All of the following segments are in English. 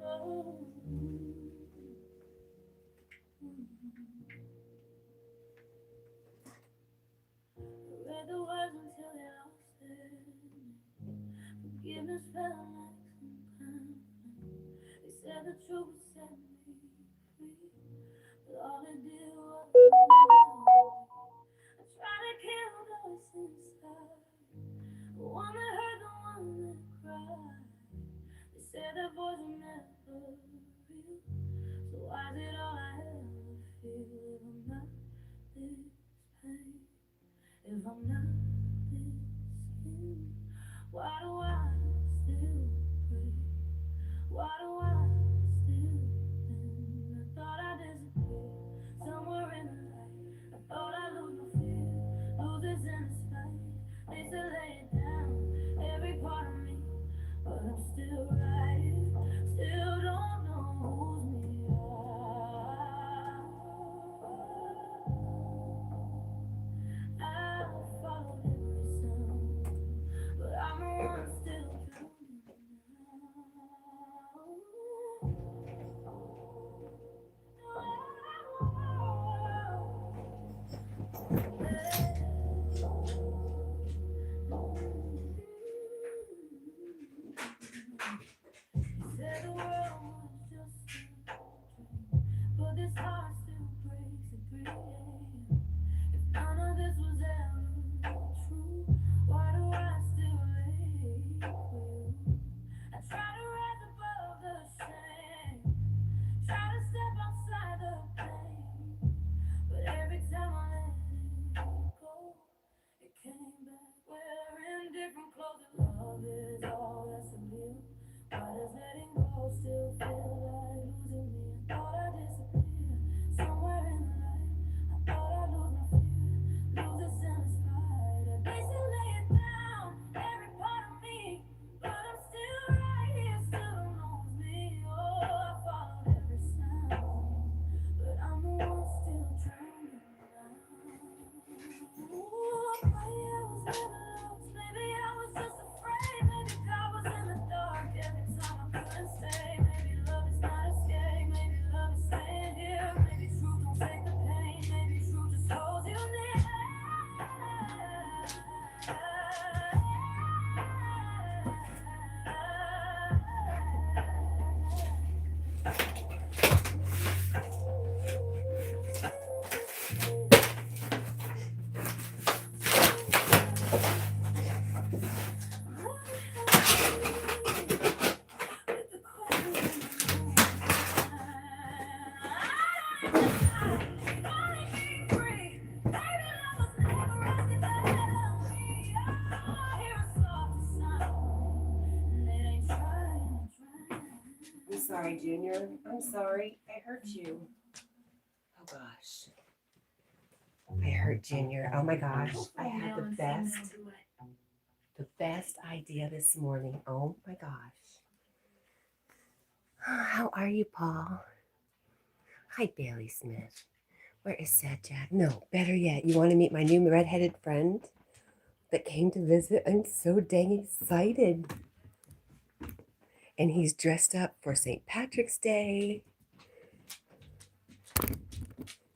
Read the words until they lost it. Forgiveness felt like some kind. They said the truth would set me free, but all it did was I tried to kill the voice inside, the one that heard, the one that cried. They said that voice would never real, so why is it all I ever feel? If I'm not this pain, if I'm not this skin, why do I still break? Why do I still bend? I thought I disappeared somewhere in the light. I thought I lose my fear, lose this in this fight. They said lay it down, every part of me, but I'm still right here. Still don't know who's me. I followed every sound, but I'm the one still drowning now. Said the world was just a dream, but this heart still breaks at 3 a.m. If none of this was ever true, why do I still lay with you? I try to rise above the shame, try to step outside the pain, but every time I let it go, it came back wearing different clothes. If love is all that's real, why does letting go still feel like losing me? I thought I disappeared somewhere in the light. I thought I'd lose my fear, lose this in this fight. And they still lay it down, every part of me, but I'm still right here, still don't know it's me. Oh, I followed every sound, but I'm the one still drowning now. Ooh, maybe I was never lost, maybe I was just afraid, maybe God was in the dark every time I couldn't stay. Maybe love is not escape, maybe love is staying here, maybe truth don't take the pain, maybe truth just holds you near. I'm sorry, Junior. I'm sorry. I hurt you. Oh, gosh. I hurt Junior. Oh, my gosh. I had the best idea this morning. Oh, my gosh. How are you, Paul? Hi, Bailey Smith. Where is Cat&Jack? No, better yet, you want to meet my new redheaded friend that came to visit? I'm so dang excited. And he's dressed up for St. Patrick's Day.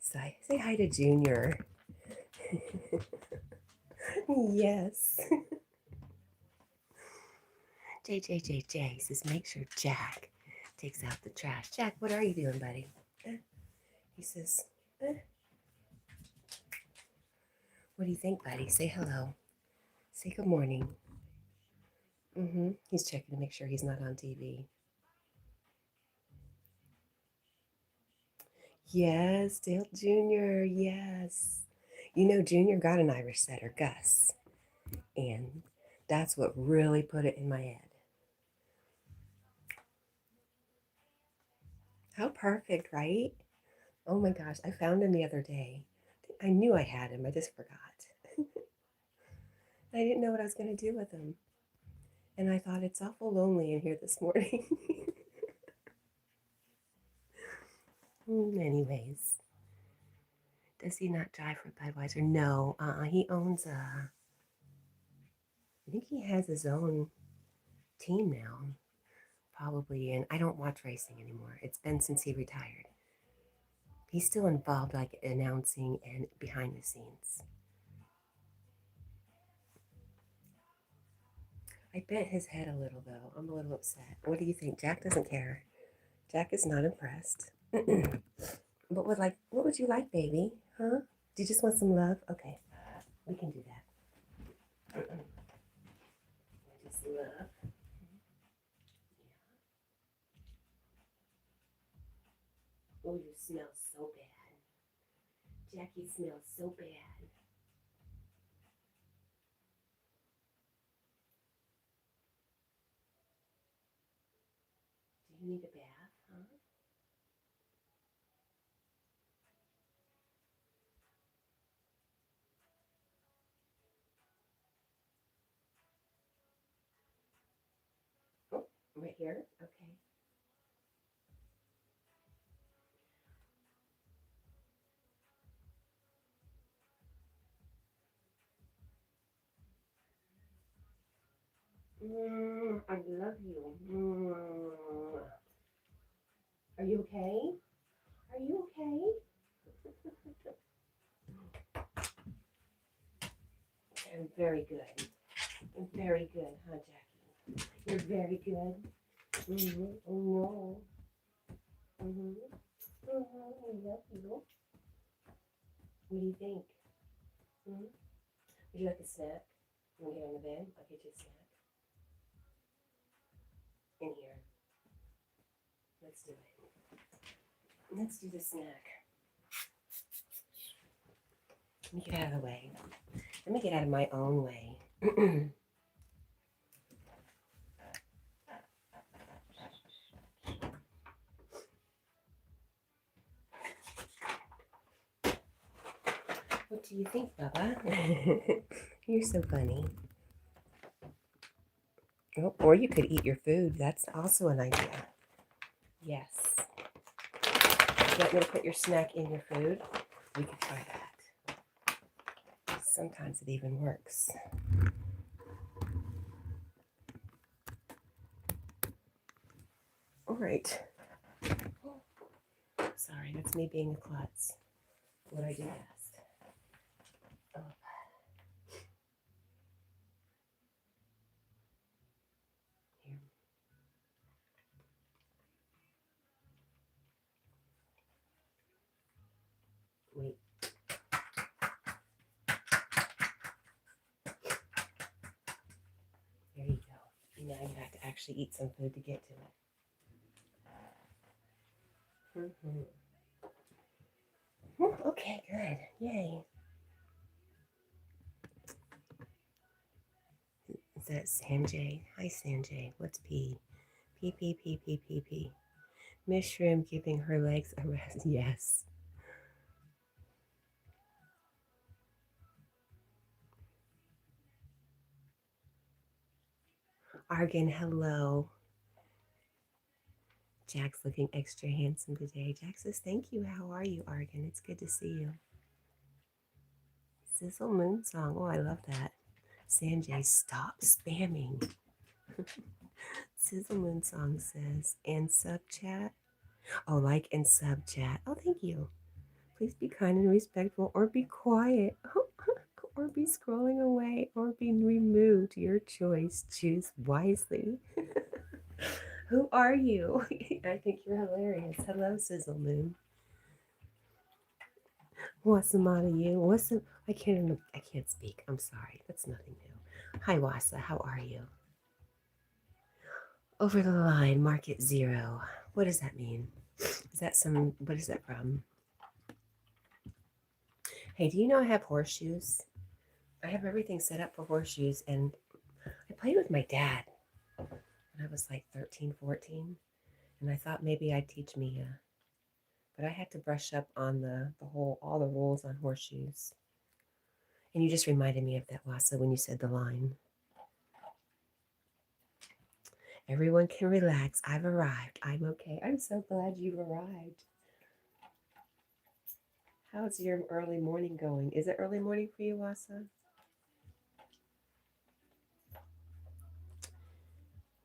Say hi to Junior. Yes. JJJJ says, make sure Jack takes out the trash. Jack, what are you doing, buddy? He says, what do you think, buddy? Say hello. Say good morning. He's checking to make sure he's not on TV. Yes, Dale Jr., yes. You know, Junior got an Irish setter, Gus. And that's what really put it in my head. How perfect, right? Oh my gosh, I found him the other day. I knew I had him, I just forgot. I didn't know what I was going to do with him. And I thought, it's awful lonely in here this morning. Anyways, does he not drive for Budweiser? No, he owns I think he has his own team now. probably in, I don't watch racing anymore. It's been since he retired. He's still involved, like announcing and behind the scenes. I bent his head a little though. I'm a little upset. What do you think? Jack doesn't care. Jack is not impressed. What would you like, baby? Huh? Do you just want some love? Okay, we can do that. Just love. Oh, you smell so bad. Jackie smells so bad. Do you need a bath, huh? Oh, right here? Okay. I love you. Are you okay? Are you okay? I'm very good. I'm very good, huh, Jackie? You're very good. Oh no. I love you. What do you think? Would you like a snack? You want to get on the bed? I'll get you a snack. In here. Let's do it. Let's do the snack. Let me get out of the way. Let me get out of my own way. What do you think, Bubba? You're so funny. Oh, or you could eat your food. That's also an idea. Yes. You want me to put your snack in your food? We could try that. Sometimes it even works. All right. Sorry, that's me being a klutz. What I do best. Oh. Here. Wait. There you go. Now you have to actually eat some food to get to it. Okay, good. Yay. Is that Sanjay? Hi, Sanjay. What's P? P, P, P, P, P, P. Miss Shrimp giving her legs a rest. Yes. Argan, hello. Jack's looking extra handsome today. Jack says, thank you. How are you, Argan? It's good to see you. Sizzle Moon Song. Oh, I love that. Sanjay, stop spamming. Sizzle Moon Song says, and sub chat. Oh, like and sub chat. Oh, thank you. Please be kind and respectful or be quiet. Or be scrolling away or be removed. Your choice. Choose wisely. Who are you? I think you're hilarious. Hello, Sizzle Moon. What's the matter, you? I can't speak. I'm sorry. That's nothing new. Hi, Wasa. How are you? Over the line, market 0. What does that mean? What is that from? Hey, do you know I have horseshoes? I have everything set up for horseshoes, and I played with my dad when I was like 13, 14, and I thought maybe I'd teach Mia, but I had to brush up on all the rules on horseshoes. And you just reminded me of that, Wasa, when you said the line. Everyone can relax. I've arrived. I'm okay. I'm so glad you've arrived. How's your early morning going? Is it early morning for you, Wasa?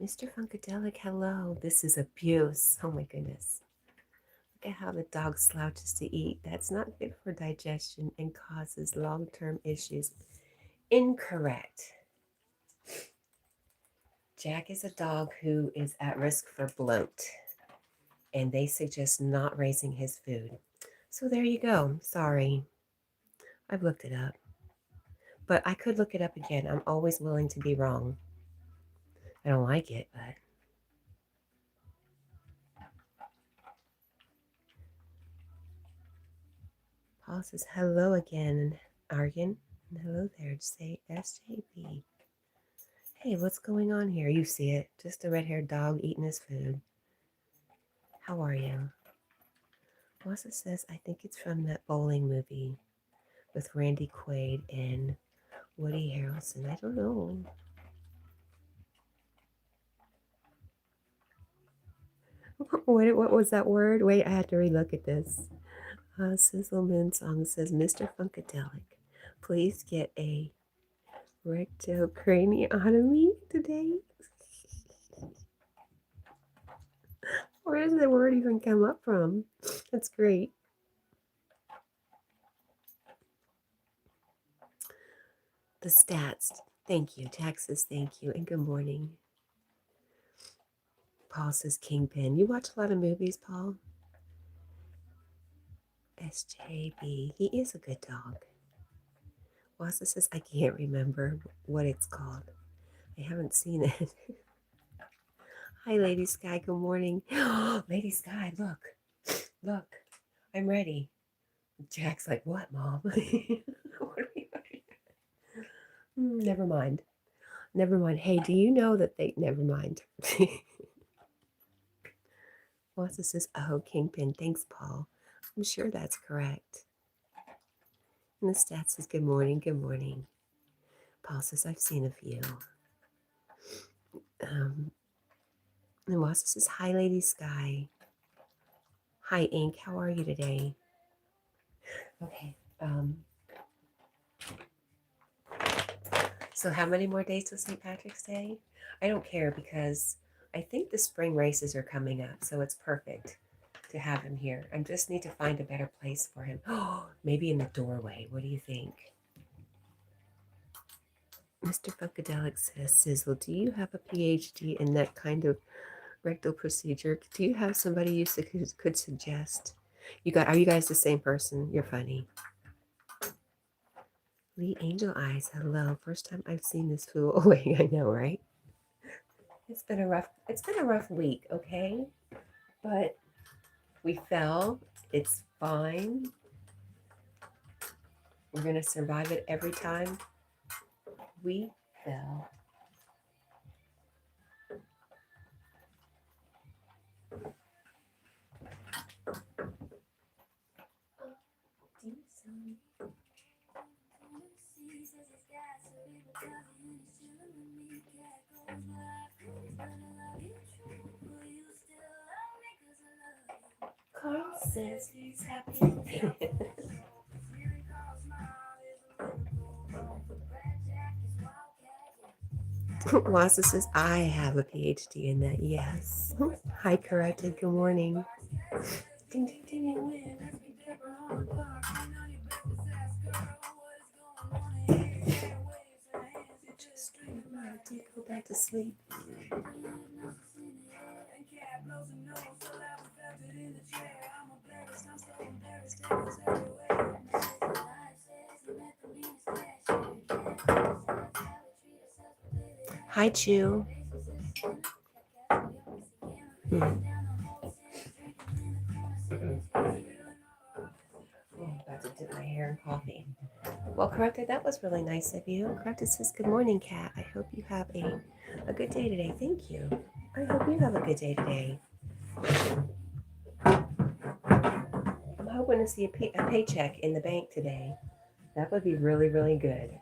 Mr. Funkadelic, hello. This is abuse. Oh my goodness. Look at how the dog slouches to eat. That's not good for digestion and causes long-term issues. Incorrect. Jack is a dog who is at risk for bloat, and they suggest not raising his food. So there you go. Sorry. I've looked it up. But I could look it up again. I'm always willing to be wrong. I don't like it, but Paul says hello again, Argan. And hello there. Say SJB. Hey, what's going on here? You see it. Just a red-haired dog eating his food. How are you? Wassa says, I think it's from that bowling movie with Randy Quaid and Woody Harrelson. I don't know. What was that word? Wait, I have to relook at this. Sizzle Moon Song says, Mr. Funkadelic, please get a rectocraniotomy today. Where does the word even come up from? That's great. The stats. Thank you. Taxes, thank you. And good morning. Paul says Kingpin. You watch a lot of movies, Paul? SJB. He is a good dog. Wassa says, I can't remember what it's called. I haven't seen it. Hi, Lady Sky. Good morning. Lady Sky, look. Look. I'm ready. Jack's like, what, Mom? What are we doing? Never mind. Never mind. Hey, do you know that they... Never mind. Wassa says, oh, Kingpin. Thanks, Paul. I'm sure that's correct. And the stat says, good morning, good morning. Paul says, I've seen a few. And Wassa says, hi, Lady Sky. Hi, Ink. How are you today? Okay. So how many more days till St. Patrick's Day? I don't care because I think the spring races are coming up, so it's perfect to have him here. I just need to find a better place for him. Oh, maybe in the doorway. What do you think? Mr. Funkadelic says, Sizzle, do you have a PhD in that kind of rectal procedure? Do you have somebody you could suggest? Are you guys the same person? You're funny. Lee Angel Eyes, hello. First time I've seen this fool. Oh wait, I know, right? It's been a rough week, okay? But we fell. It's fine. We're gonna survive it every time we fell. Carl says he's happy. Wassa says, I have a PhD in that, yes. Hi, corrected. Good morning. Ding, ding, ding. Just to go back to sleep. Hi, Chew. About to dip my hair in coffee. Well, Corrected, that was really nice of you. Corrected says, good morning, Cat. I hope you have a good day today. Thank you. I hope you have a good day today. I'm hoping to see a paycheck in the bank today. That would be really, really good.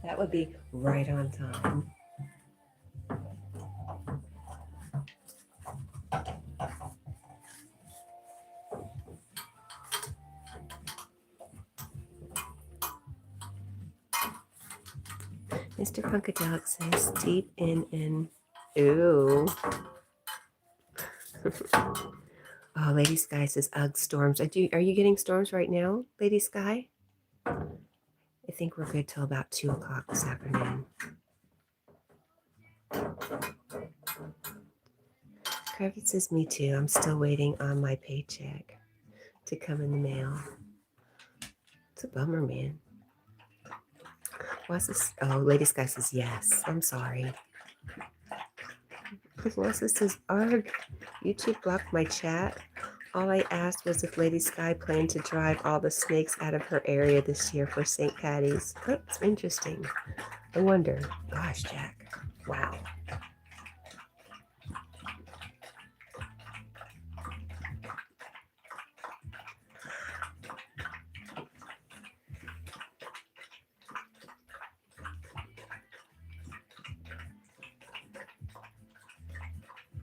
That would be right on time. Mr. Funkadelic says, deep in Ooh. Oh, Lady Sky says, ugh, storms. Are you getting storms right now, Lady Sky? I think we're good till about 2 o'clock this afternoon. Cricket says, me too. I'm still waiting on my paycheck to come in the mail. It's a bummer, man. What's this? Oh, Lady Sky says, yes. I'm sorry. Melissa says, arg, YouTube blocked my chat. All I asked was if Lady Sky planned to drive all the snakes out of her area this year for St. Patty's. That's interesting. I wonder. Gosh, Jack. Wow.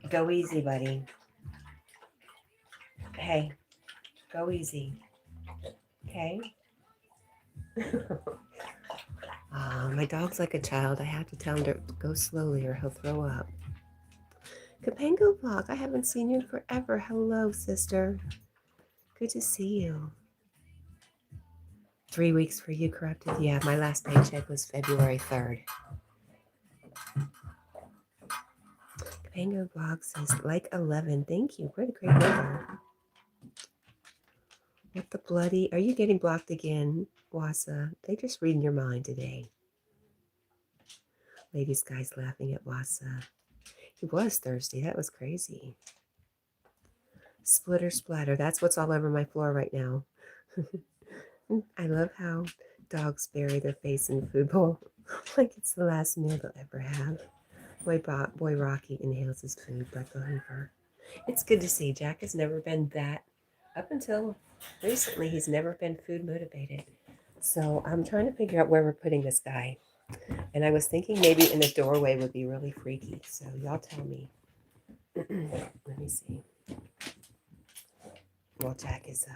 Go easy, buddy. Hey, go easy. Okay? My dog's like a child. I have to tell him to go slowly or he'll throw up. Capango Vlog, I haven't seen you in forever. Hello, sister. Good to see you. 3 weeks for you, Corrupted? Yeah, my last paycheck was February 3rd. Capango Vlog says, like 11. Thank you. What a great number. What the bloody? Are you getting blocked again, Wassa? They just reading your mind today. Lady Sky's laughing at Wassa. He was thirsty. That was crazy. Splitter splatter. That's what's all over my floor right now. I love how dogs bury their face in the food bowl like it's the last meal they'll ever have. Boy Rocky inhales his food like a hoover. It's good to see. Jack has never been that, up until recently, he's never been food motivated. So I'm trying to figure out where we're putting this guy. And I was thinking maybe in a doorway would be really freaky. So y'all tell me. Let me see. Well, Jack is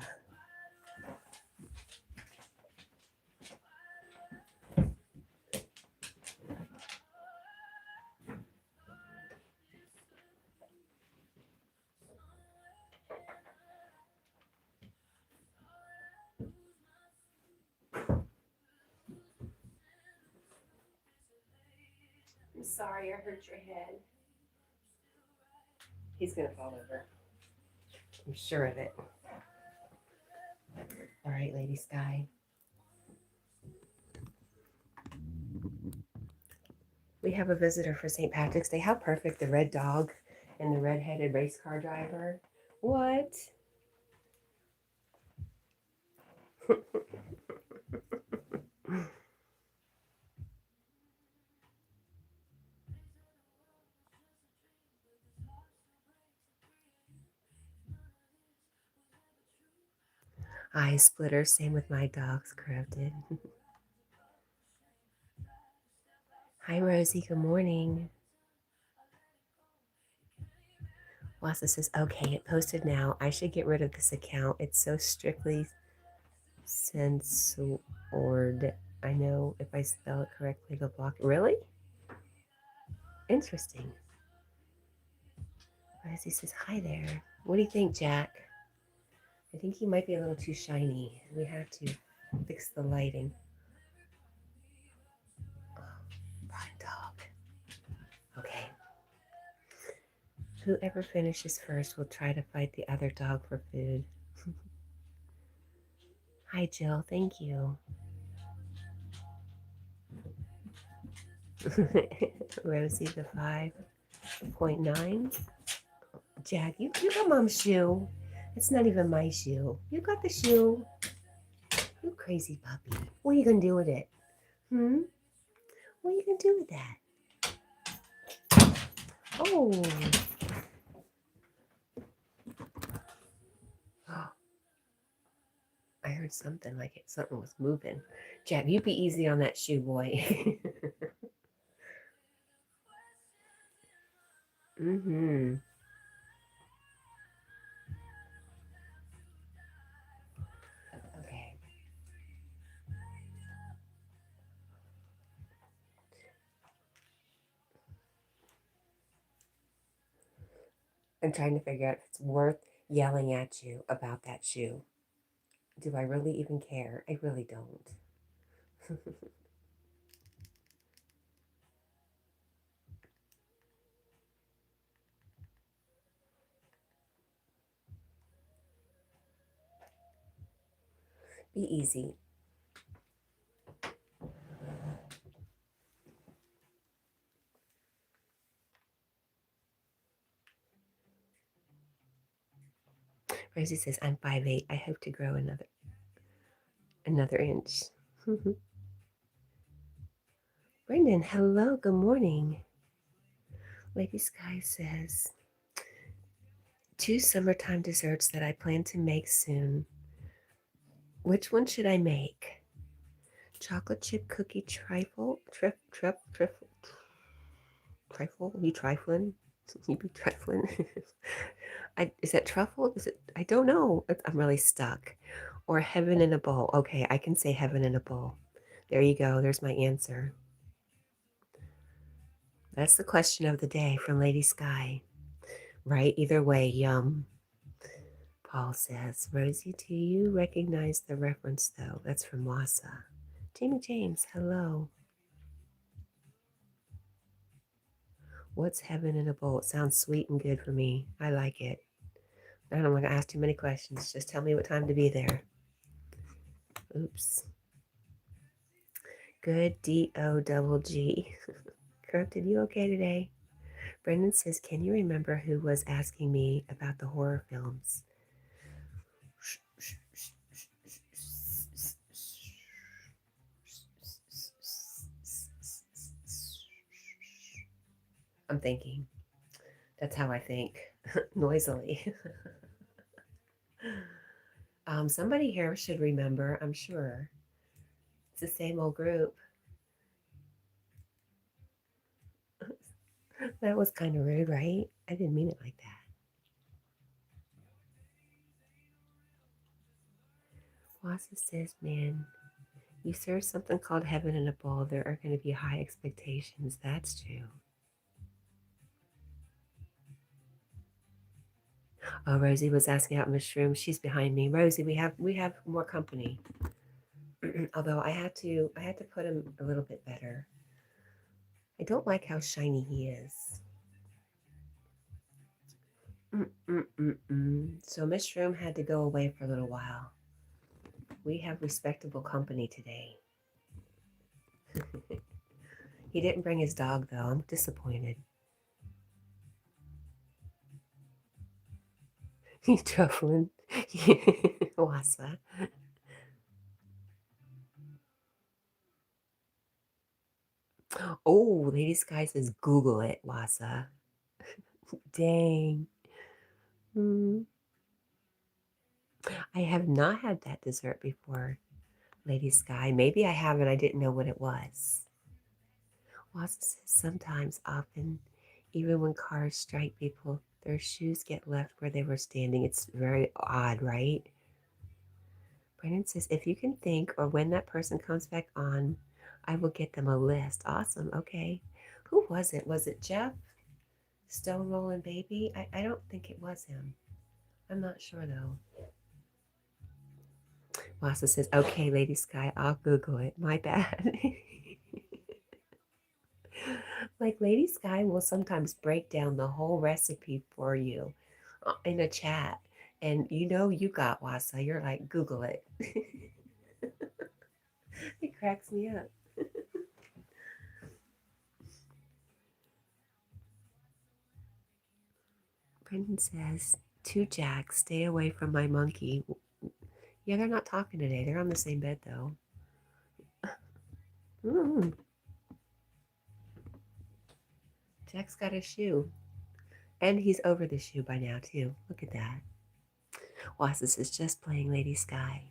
I'm sorry I hurt your head. He's gonna fall over. I'm sure of it. All right, Lady Sky. We have a visitor for St. Patrick's Day. How perfect, the red dog and the red-headed race car driver. What? Eye splitter, same with my dogs, Corrupted. Hi, Rosie, good morning. Wassa says, okay, it posted now. I should get rid of this account. It's so strictly censored. I know if I spell it correctly, they'll block it. Really? Interesting. Rosie says, hi there. What do you think, Jack? I think he might be a little too shiny. We have to fix the lighting. Oh, fine dog. Okay. Whoever finishes first will try to fight the other dog for food. Hi, Jill. Thank you. Rosie the 5.9. Jack, you got mom's shoe. It's not even my shoe. You got the shoe. You crazy puppy. What are you going to do with it? What are you going to do with that? Oh. I heard something like something was moving. Jack, you be easy on that shoe, boy. Mm-hmm. Okay. I'm trying to figure out if it's worth yelling at you about that shoe. Do I really even care? I really don't. Be easy. Rosie says, I'm 5'8". I hope to grow another inch. Brendan, hello, good morning. Lady Sky says, 2 summertime desserts that I plan to make soon. Which one should I make? Chocolate chip cookie trifle? Trifle? You trifling? You be trifling? Is that truffle? Is it? I don't know. I'm really stuck. Or heaven in a bowl. Okay, I can say heaven in a bowl. There you go. There's my answer. That's the question of the day from Lady Sky. Right? Either way, yum. Paul says, Rosie, do you recognize the reference though? That's from Wassa. Jamie James, hello. What's heaven in a bowl? It sounds sweet and good for me. I like it. I don't want to ask too many questions. Just tell me what time to be there. Oops. Good D-O-double-G. Corrupted, you okay today? Brendan says, can you remember who was asking me about the horror films? I'm thinking. That's how I think. Noisily. Somebody here should remember, I'm sure. It's the same old group. That was kind of rude, right? I didn't mean it like that. Wassa says, man, you serve something called heaven in a bowl. There are going to be high expectations. That's true. Oh, Rosie was asking about mushrooms. She's behind me. Rosie, we have more company. Although I had to put him a little bit better. I don't like how shiny he is. So Miss Room had to go away for a little while. We have respectable company today. He didn't bring his dog though. I'm disappointed. He's truffling. Wassa. Oh, Lady Sky says Google it, Wassa. Dang. I have not had that dessert before, Lady Sky. Maybe I have and I didn't know what it was. Wassa says sometimes, often, even when cars strike people, their shoes get left where they were standing. It's very odd, right? Brennan says, if you can think or when that person comes back on, I will get them a list. Awesome. Okay. Who was it? Was it Jeff? Stone Rolling Baby? I don't think it was him. I'm not sure though. Wassa says, okay, Lady Sky, I'll Google it. My bad. Like Lady Sky will sometimes break down the whole recipe for you in a chat. And you know you got Wassa. You're like, Google it. It cracks me up. Brendan says, to Jack, stay away from my monkey. Yeah, they're not talking today. They're on the same bed, though. Jack's got a shoe. And he's over the shoe by now, too. Look at that. Wasis is just playing Lady Sky.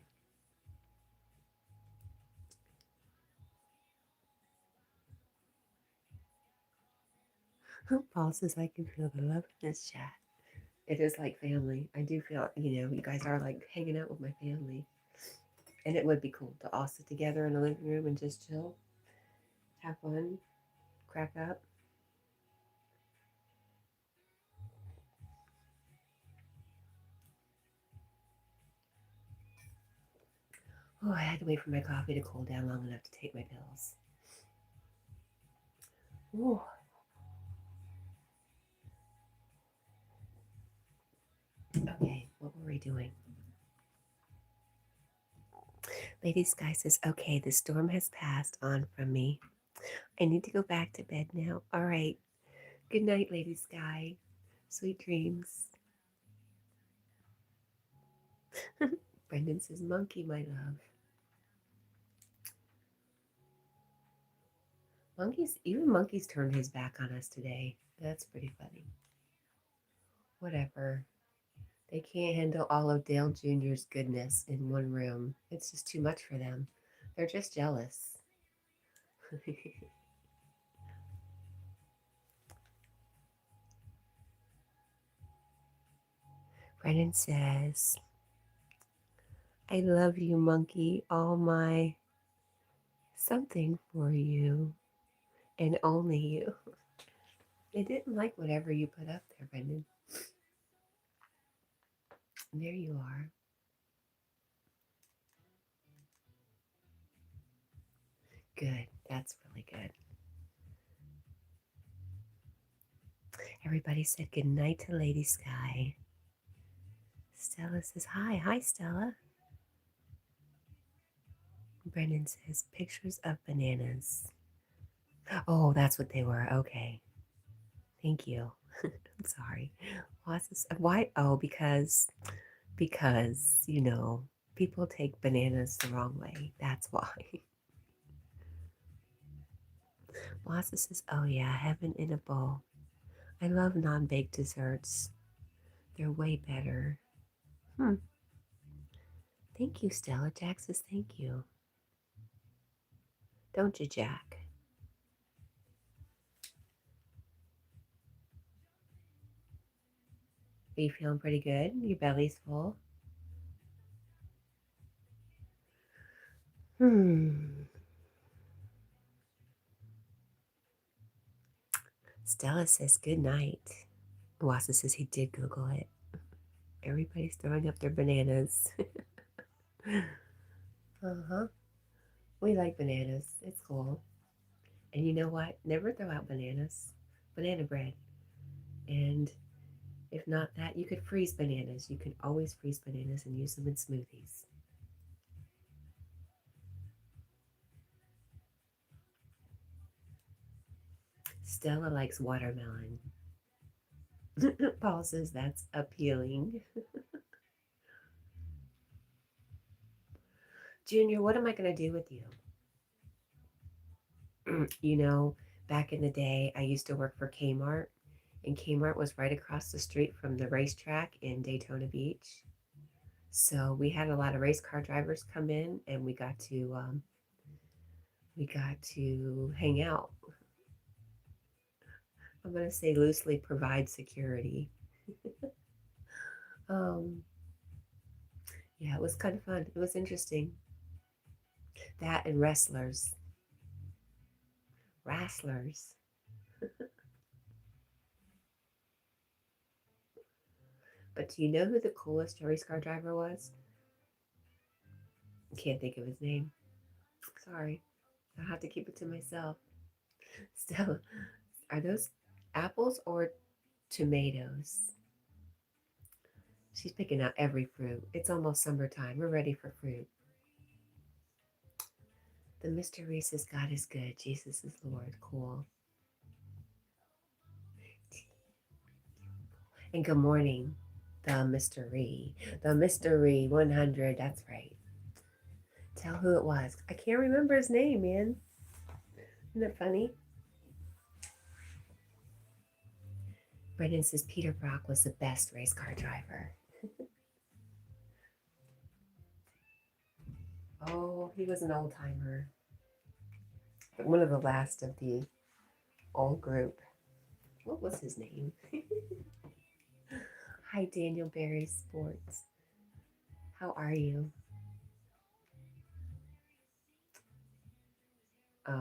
Paul says, I can feel the love in this chat. It is like family. I do feel, you guys are like hanging out with my family. And it would be cool to all sit together in the living room and just chill, have fun, crack up. Oh, I had to wait for my coffee to cool down long enough to take my pills. Ooh. Okay, what were we doing? Lady Sky says, okay, the storm has passed on from me. I need to go back to bed now. All right. Good night, Lady Sky. Sweet dreams. Brendan says, monkey, my love. Even monkeys turned his back on us today. That's pretty funny. Whatever. They can't handle all of Dale Jr.'s goodness in one room. It's just too much for them. They're just jealous. Brennan says, I love you, monkey. All my something for you and only you. They didn't like whatever you put up there, Brendan. There you are. Good. That's really good. Everybody said good night to Lady Sky. Stella says hi. Hi, Stella. Brendan says pictures of bananas. Oh, that's what they were. Okay. Thank you. I'm sorry. Why? Oh, because people take bananas the wrong way. That's why. Wassa says, oh yeah, heaven in a bowl. I love non-baked desserts. They're way better. Thank you, Stella. Jack says thank you. Don't you, Jack? Are you feeling pretty good? Your belly's full? Stella says good night. Wassa says he did Google it. Everybody's throwing up their bananas. Uh-huh. We like bananas. It's cool. And you know what? Never throw out bananas. Banana bread. And if not that, you could freeze bananas. You can always freeze bananas and use them in smoothies. Stella likes watermelon. Paul says that's appealing. Junior, what am I going to do with you? Back in the day, I used to work for Kmart, and Kmart was right across the street from the racetrack in Daytona Beach. So we had a lot of race car drivers come in, and we got to hang out. I'm going to say loosely provide security. um, yeah, it was kind of fun. It was interesting. That and wrestlers. Wrestlers. But do you know who the coolest race car driver was? Can't think of his name. Sorry. I'll have to keep it to myself. Still, are those apples or tomatoes? She's picking out every fruit. It's almost summertime. We're ready for fruit. The mystery says God is good. Jesus is Lord. Cool. And good morning, the mystery. The mystery 100. That's right. Tell who it was. I can't remember his name, man. Isn't that funny? Brendan says Peter Brock was the best race car driver. Oh, he was an old timer. One of the last of the old group. What was his name? Hi, Daniel Barry Sports. How are you? I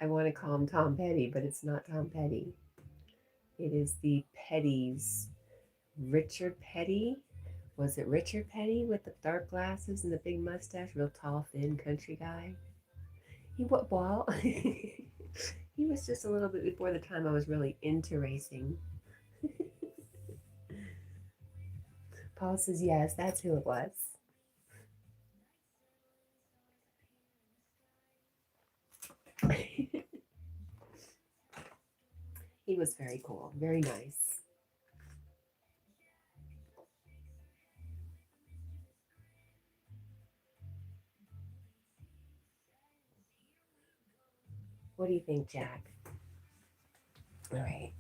want to call him Tom Petty, but it's not Tom Petty. It is the Petties. Richard Petty Was it Richard Petty with the dark glasses and the big mustache? Real tall, thin country guy? He what? Well, he was just a little bit before the time I was really into racing. Paul says yes, that's who it was. He was very cool, very nice. What do you think, Jack? All right.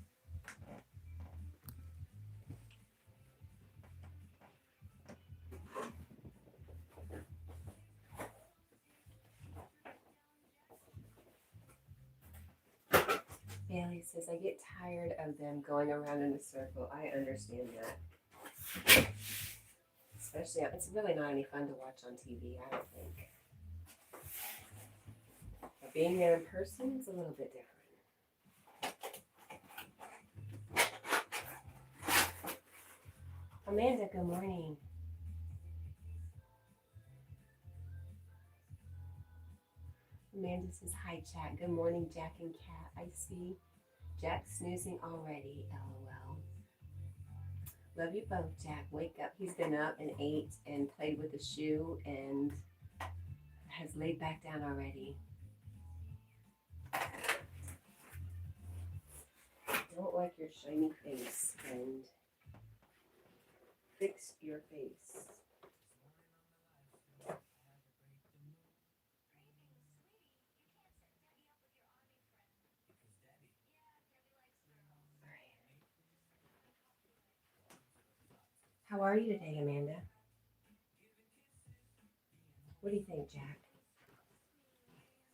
Bailey says, I get tired of them going around in a circle. I understand that. Especially, it's really not any fun to watch on TV, I don't think. But being there in person is a little bit different. Amanda, good morning. Amanda says, hi, chat. Good morning, Jack and Cat. I see Jack snoozing already, lol. Love you both, Jack. Wake up. He's been up and ate and played with the shoe and has laid back down already. Don't like your shiny face, friend. Fix your face. How are you today, Amanda? What do you think, Jack?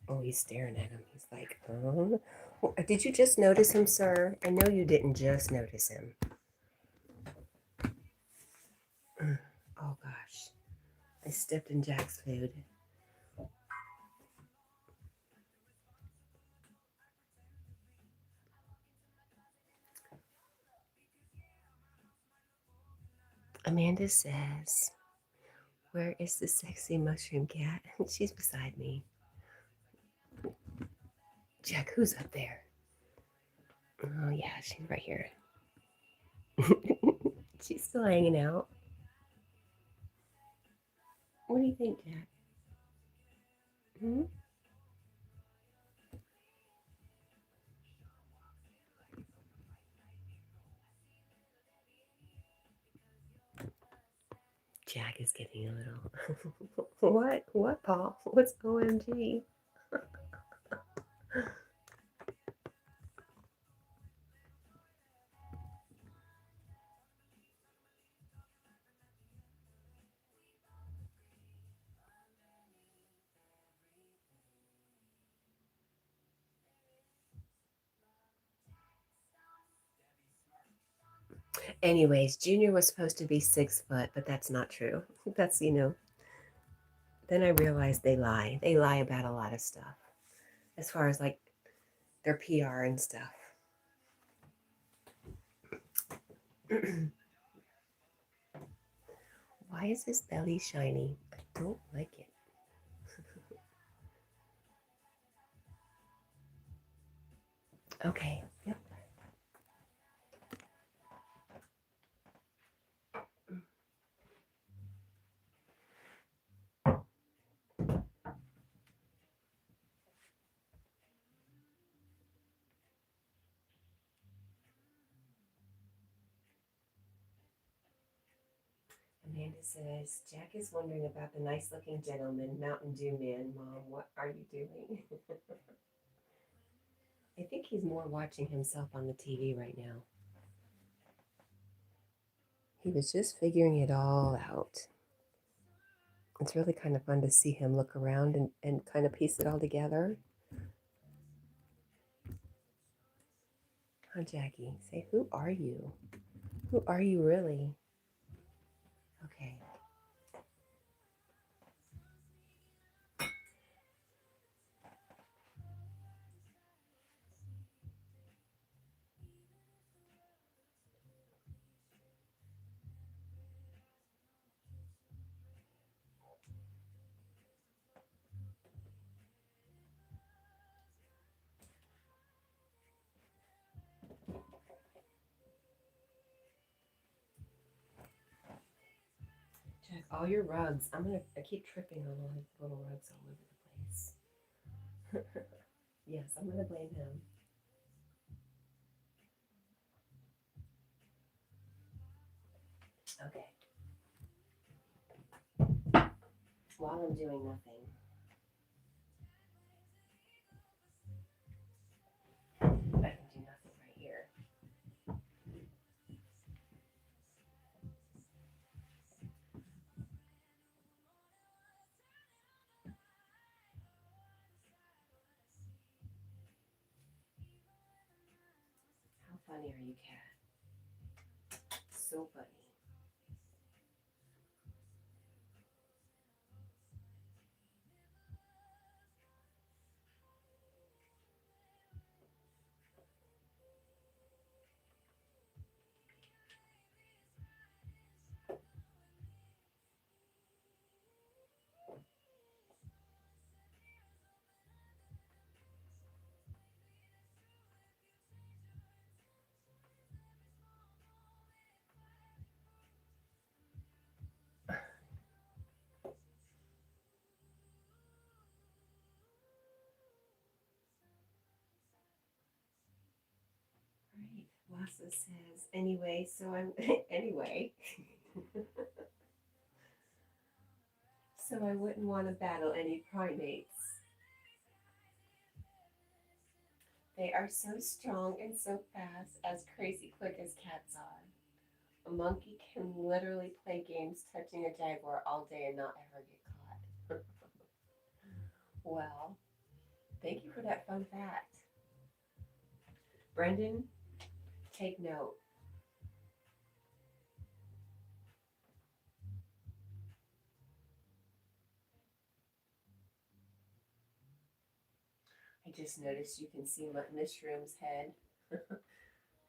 Oh, he's staring at him. He's like, oh. Did you just notice him, sir? I know you didn't just notice him. Oh, gosh. I stepped in Jack's food. Amanda says, where is the sexy mushroom cat? She's beside me. Jack, who's up there? Oh, yeah, she's right here. She's still hanging out. What do you think, Jack? Hmm? Jack is getting a little. What? What, Paul? What's OMG? Anyways, Junior was supposed to be 6 foot, but that's not true. That's, then I realized they lie. They lie about a lot of stuff as far as like their PR and stuff. Why is his belly shiny? I don't like it. Okay, yep. Amanda says, Jack is wondering about the nice looking gentleman, Mountain Dew man. Mom, what are you doing? I think he's more watching himself on the TV right now. He was just figuring it all out. It's really kind of fun to see him look around and kind of piece it all together. Huh, Jackie? Say, who are you? Who are you really? Okay. All your rugs. I keep tripping on all his little rugs all over the place. Yes, I'm gonna blame him. Okay. While I'm doing nothing, I can do nothing right here. How funny are you, Cat? So funny. Right. Wassa says, anyway, so I'm, anyway. So I wouldn't want to battle any primates. They are so strong and so fast, as crazy quick as cats are. A monkey can literally play games touching a jaguar all day and not ever get caught. Well, thank you for that fun fact. Brendan, take note. I just noticed you can see Miss Room's head.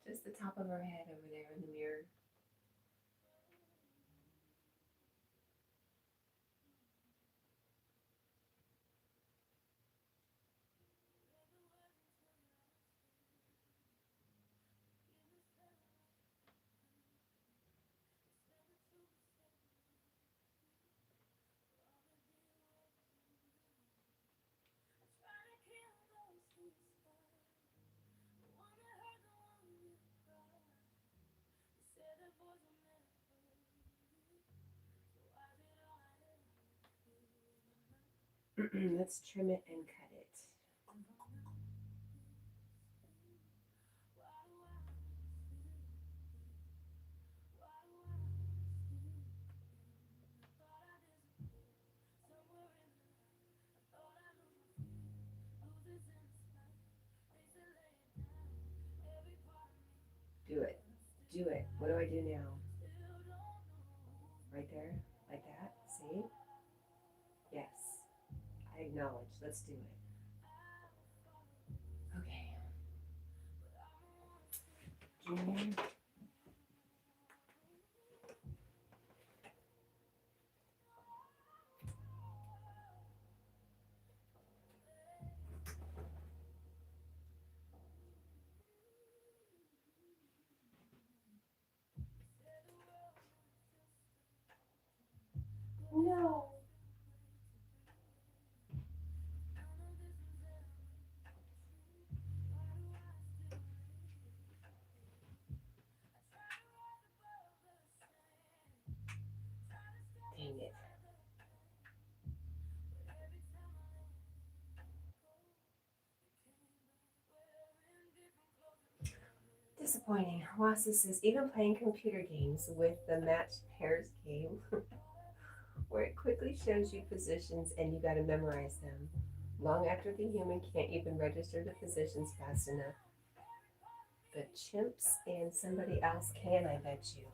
Just the top of her head over there in the mirror. Let's trim it and cut it. Do it. Do it. What do I do now? Right there? Like that? See? Yes. I acknowledge. Let's do it. Okay. Junior. No. Dang it. Disappointing. Wassa says, even playing computer games with the matched pairs game, where it quickly shows you positions and you gotta memorize them, long after the human can't even register the positions fast enough. But chimps and somebody else can, I bet you.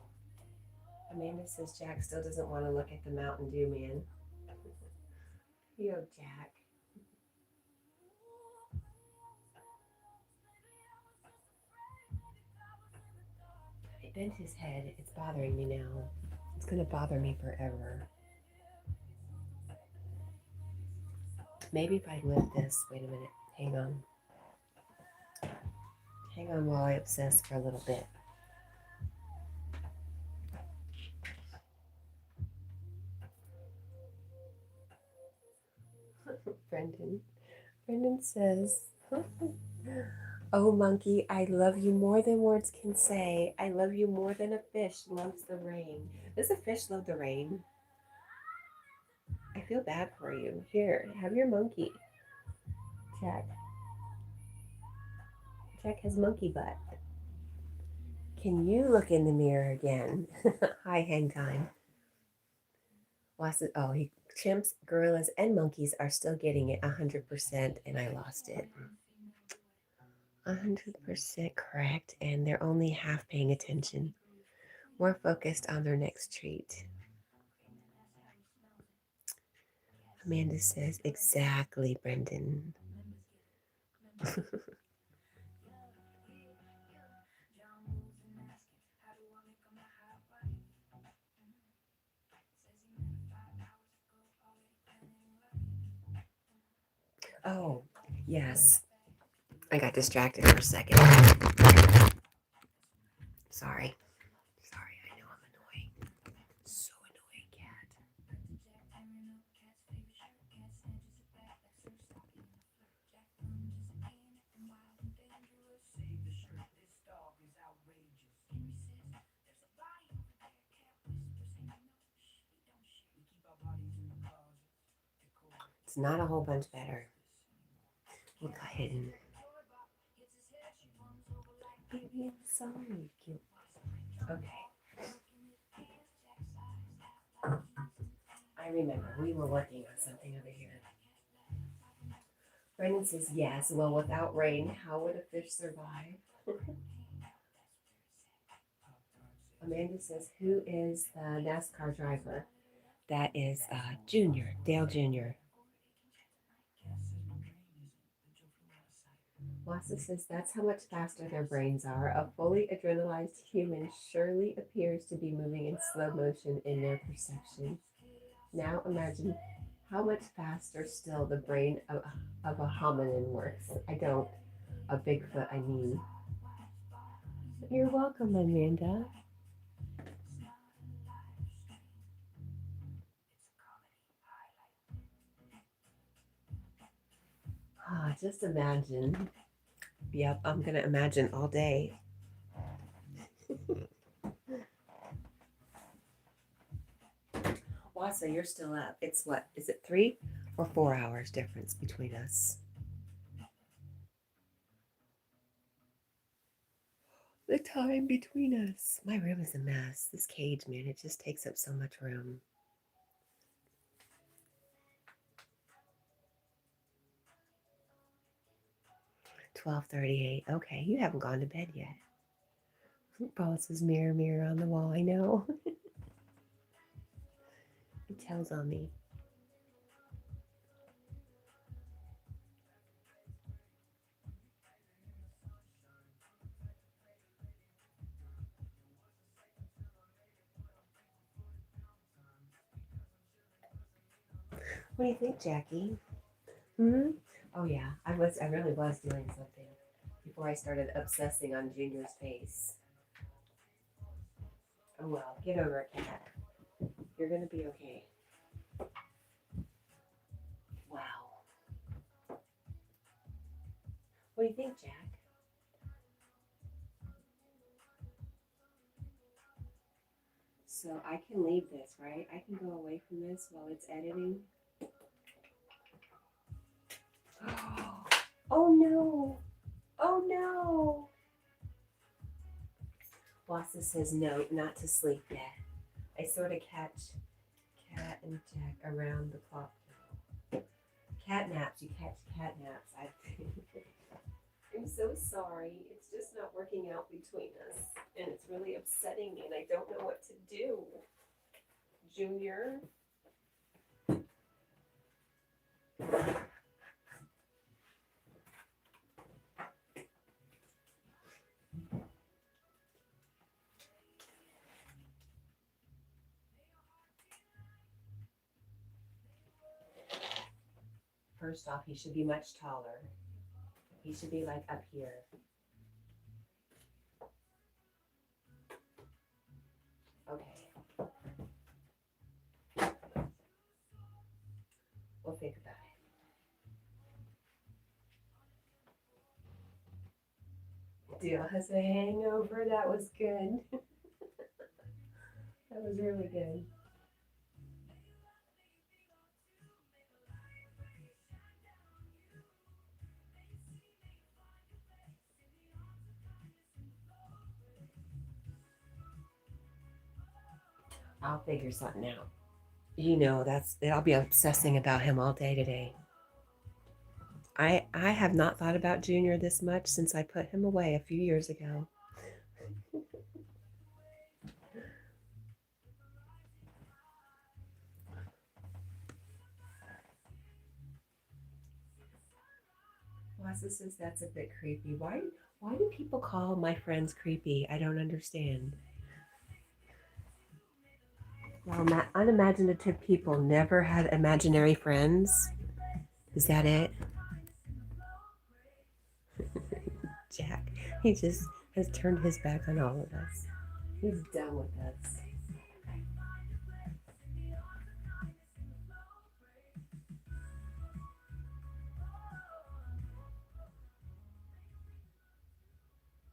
Amanda says Jack still doesn't want to look at the Mountain Dew man. Yo, Jack. He bent his head. It's bothering me now. It's gonna bother me forever. Maybe if I lift this. Wait a minute. Hang on. Hang on while I obsess for a little bit. Brendan. Brendan says, "Oh, monkey, I love you more than words can say. I love you more than a fish loves the rain." Does a fish love the rain? I feel bad for you. Here, have your monkey. Jack. Jack has monkey butt. Can you look in the mirror again? Hi, hang time. Oh, chimps, gorillas, and monkeys are still getting it 100%, and I lost it. 100% correct, and they're only half paying attention. More focused on their next treat. Amanda says, exactly, Brendan. Oh, yes. I got distracted for a second. Sorry. Sorry, I know I'm annoying. So annoying, cat. It's not a whole bunch better. We'll go ahead and... Baby, I'm sorry, cute. Okay. I remember, we were working on something over here. Brendan says, yes, well, without rain, how would a fish survive? Amanda says, who is the NASCAR driver? That is Junior, Dale Jr. Wassa says, that's how much faster their brains are. A fully adrenalized human surely appears to be moving in slow motion in their perception. Now imagine how much faster still the brain of a hominin works. I don't. A Bigfoot, I mean. You're welcome, Amanda. Just imagine. Yep, I'm going to imagine all day. Wassa, you're still up. It's what? Is it 3 or 4 hours difference between us? The time between us. My room is a mess. This cage, man, it just takes up so much room. $12:38. Okay, you haven't gone to bed yet. Paul says, mirror, mirror on the wall. I know. It tells on me. What do you think, Jackie? Oh yeah, I really was doing something before I started obsessing on Junior's face. Oh well, get over it, cat. You're gonna be okay. Wow. What do you think, Jack? So I can leave this, right? I can go away from this while it's editing. Oh no! Oh no! Wassa says no, not to sleep yet. I sort of catch Cat and Jack around the clock. Cat naps, you catch cat naps. I'm so sorry. It's just not working out between us. And it's really upsetting me and I don't know what to do. Junior. First off, he should be much taller. He should be like up here. Okay. We'll think about it. Deal has a hangover. That was good. That was really good. I'll figure something out. You know, I'll be obsessing about him all day today. I have not thought about Junior this much since I put him away a few years ago. Wassa says that's a bit creepy. Why do people call my friends creepy? I don't understand. Well, unimaginative people never had imaginary friends. Is that it? Jack, he just has turned his back on all of us. He's done with us.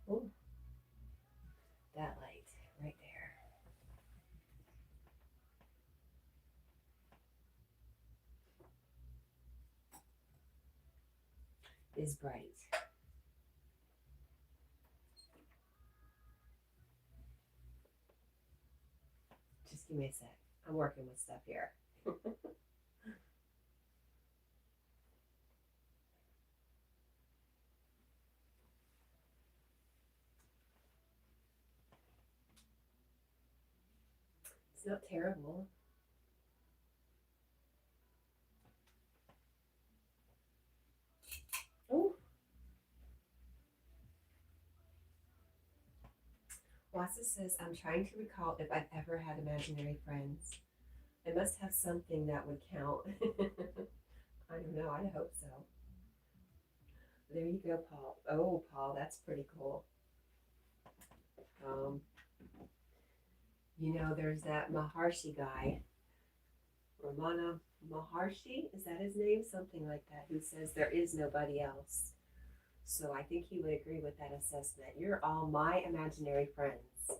Oh, that light right there is bright. Just give me a sec. I'm working with stuff here. It's not terrible. Oh, Wassa says, I'm trying to recall if I've ever had imaginary friends. I must have something that would count. I don't know. I hope so. There you go, Paul. Oh, Paul, that's pretty cool. Um, there's that Maharshi guy, Ramana Maharshi, is that his name? Something like that, who says there is nobody else. So I think he would agree with that assessment. You're all my imaginary friends.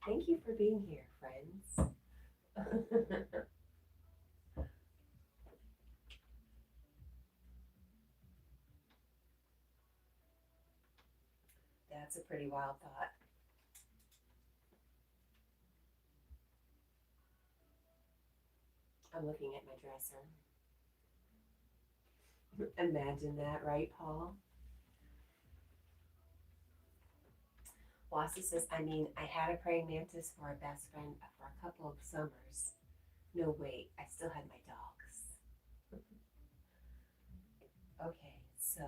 Thank you for being here, friends. That's a pretty wild thought. I'm looking at my dresser. Imagine that, right, Paul? Wassa says, I had a praying mantis for a best friend for a couple of summers. No, wait, I still had my dogs. Okay, so.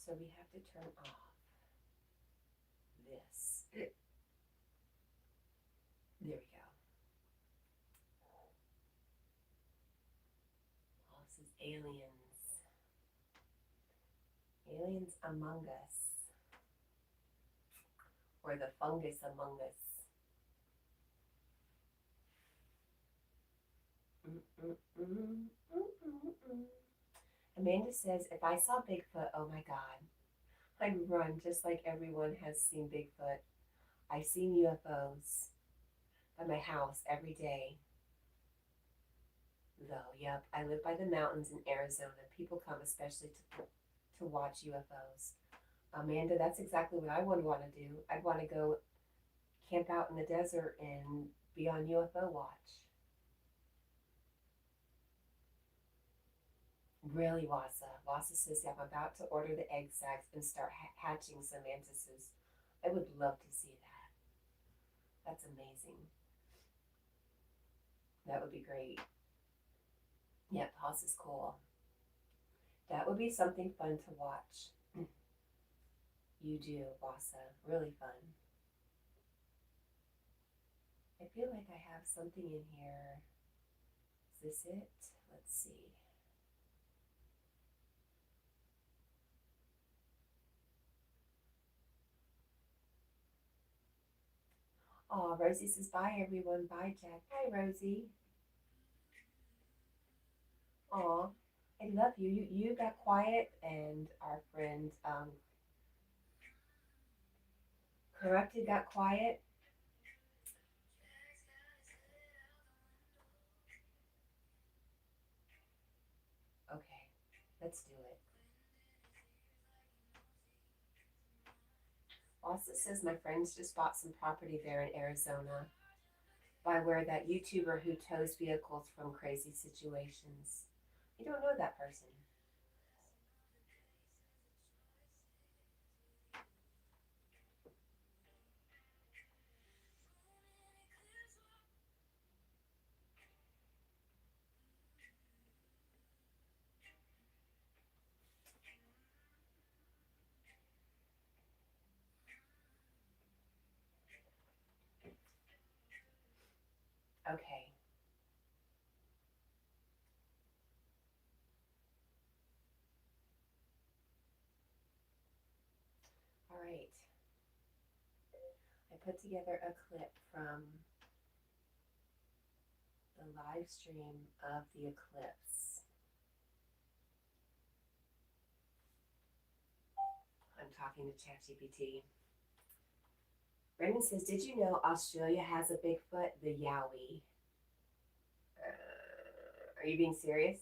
So we have to turn off this. There we go. Oh, this is aliens. Aliens among us. Or the fungus among us. Amanda says, if I saw Bigfoot, oh my God, I'd run just like everyone has seen Bigfoot. I've seen UFOs by my house every day. Though, yep, I live by the mountains in Arizona. People come especially to watch UFOs. Amanda, that's exactly what I would want to do. I'd want to go camp out in the desert and be on UFO watch. Really, Wassa. Wassa says, I'm about to order the egg sacs and start hatching some mantises. I would love to see that. That's amazing. That would be great. Yeah, Hoss is cool. That would be something fun to watch. You do, Wassa. Really fun. I feel like I have something in here. Is this it? Let's see. Oh, Rosie says bye everyone. Bye Jack. Hi Rosie. Aw, I love you. You got quiet, and our friend Corrupted got quiet. Okay, let's do it. Also says my friends just bought some property there in Arizona by where that YouTuber who tows vehicles from crazy situations. You don't know that person. Okay. All right. I put together a clip from the live stream of the eclipse. I'm talking to ChatGPT. Brendan says, did you know Australia has a Bigfoot? The Yowie. Are you being serious?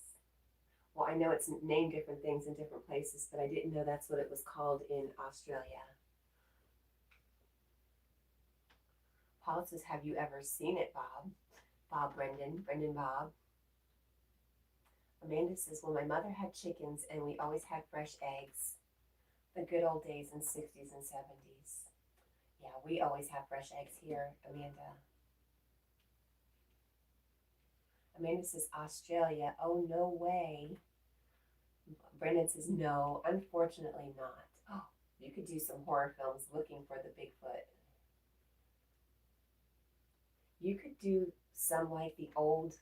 Well, I know it's named different things in different places, but I didn't know that's what it was called in Australia. Paul says, have you ever seen it, Bob? Bob Brendan Bob. Amanda says, well, my mother had chickens and we always had fresh eggs. The good old days in 60s and 70s. Yeah, we always have fresh eggs here, Amanda. Amanda says, Australia. Oh, no way. Brendan says, no, unfortunately not. Oh, you could do some horror films looking for the Bigfoot. You could do some like the old.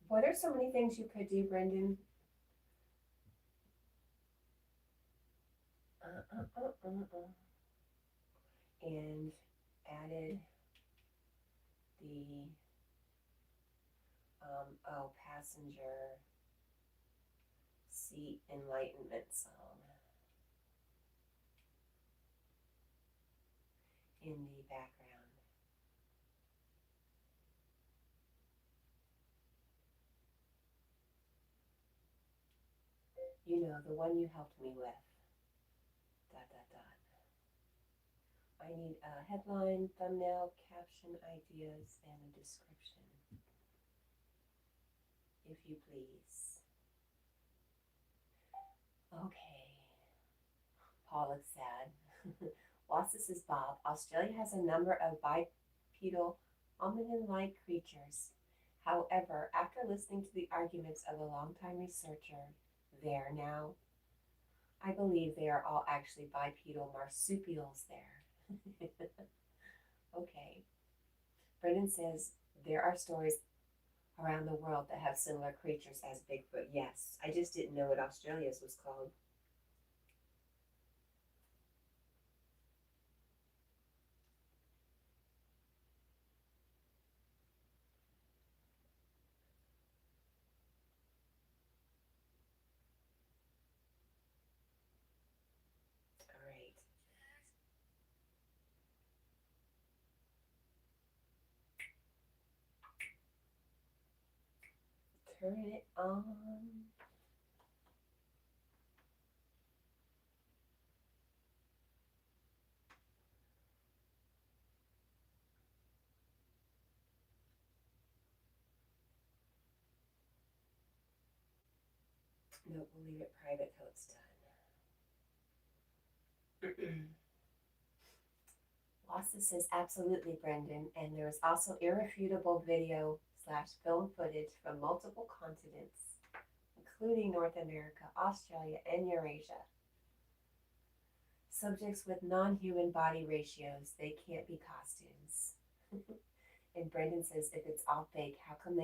Boy, there's so many things you could do, Brendan. And added the passenger seat enlightenment song in the background. You know, the one you helped me with. ... I need a headline, thumbnail, caption ideas, and a description. If you please. Okay. Paul looks sad. Wassa says, Bob, Australia has a number of bipedal hominin-like creatures. However, after listening to the arguments of a longtime researcher there now, I believe they are all actually bipedal marsupials there. Okay. Brendan says, there are stories around the world that have similar creatures as Bigfoot. Yes, I just didn't know what Australia's was called. All right. Turn it on. No, we'll leave it private till it's done. Lassa says, absolutely, Brendan. And there is also irrefutable video / film footage from multiple continents, including North America, Australia, and Eurasia. Subjects with non-human body ratios, they can't be costumes. And Brendan says, if it's all fake, how come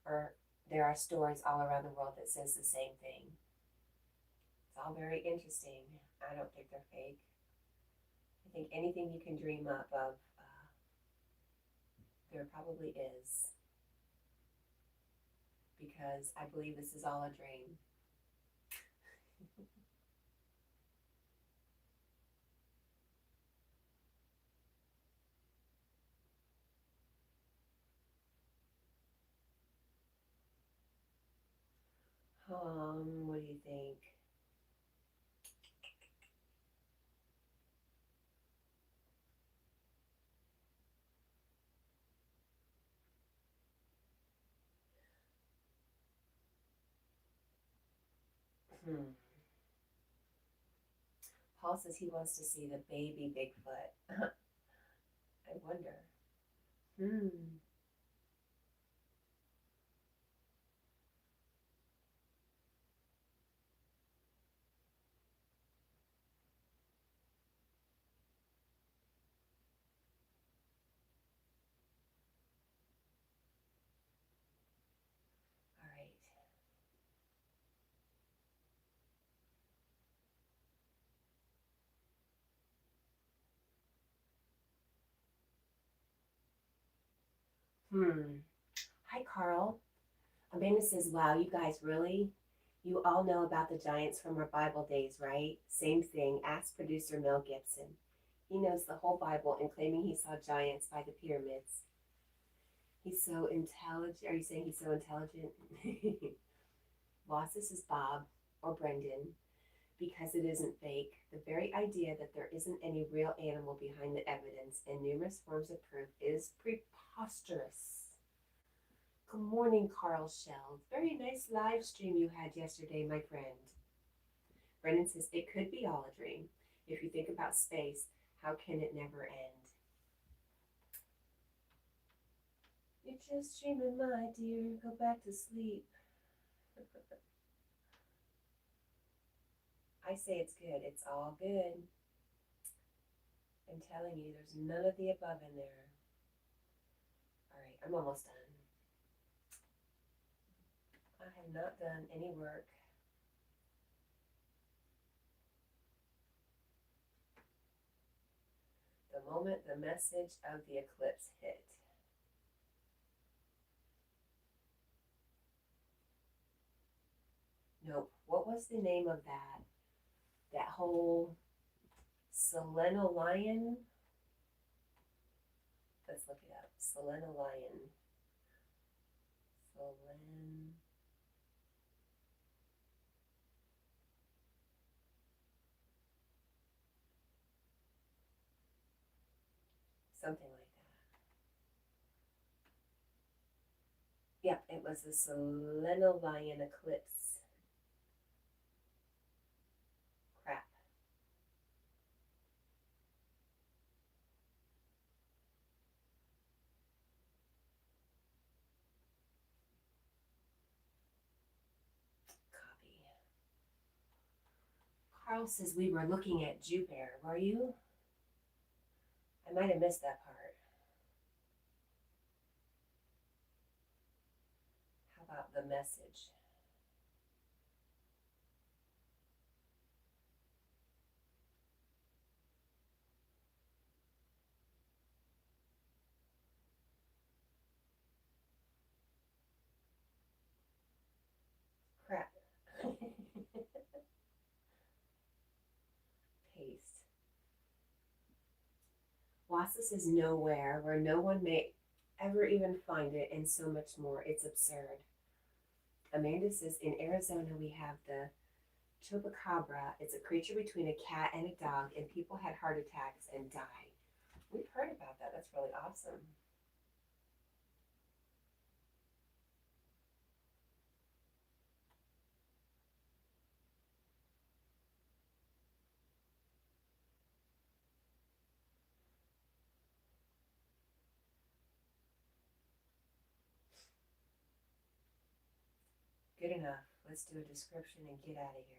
or there are stories all around the world that says the same thing? It's all very interesting. I don't think they're fake. I think anything you can dream up of, there probably is. Because I believe this is all a dream. What do you think? Paul says he wants to see the baby Bigfoot. I wonder. Hmm. All right. Hi, Carl. Amanda says, wow, you guys really? You all know about the giants from our Bible days, right? Same thing. Ask producer Mel Gibson. He knows the whole Bible and claiming he saw giants by the pyramids. He's so intelligent. Are you saying he's so intelligent? Boss, this is Bob or Brendan. Because it isn't fake, the very idea that there isn't any real animal behind the evidence and numerous forms of proof is preposterous. Good morning, Carl Shell. Very nice live stream you had yesterday, my friend. Brendan says it could be all a dream. If you think about space, how can it never end? You're just dreaming, my dear. Go back to sleep. I say it's good. It's all good. I'm telling you, there's none of the above in there. All right, I'm almost done. I have not done any work. The moment the message of the eclipse hit. Nope. What was the name of that? That whole Selenoleon? Let's look it up. Selenoleon. Something like that. Yep, it was the Selenoleon eclipse. Crap. Copy. Carl says we were looking at Jupiter. Were you? I might have missed that part. How about the message? Crap. Paste. Wasis is nowhere, where no one may ever even find it, and so much more. It's absurd. Amanda says in Arizona we have the chupacabra. It's a creature between a cat and a dog, and people had heart attacks and died. We've heard about that. That's really awesome. Good enough. Let's do a description and get out of here.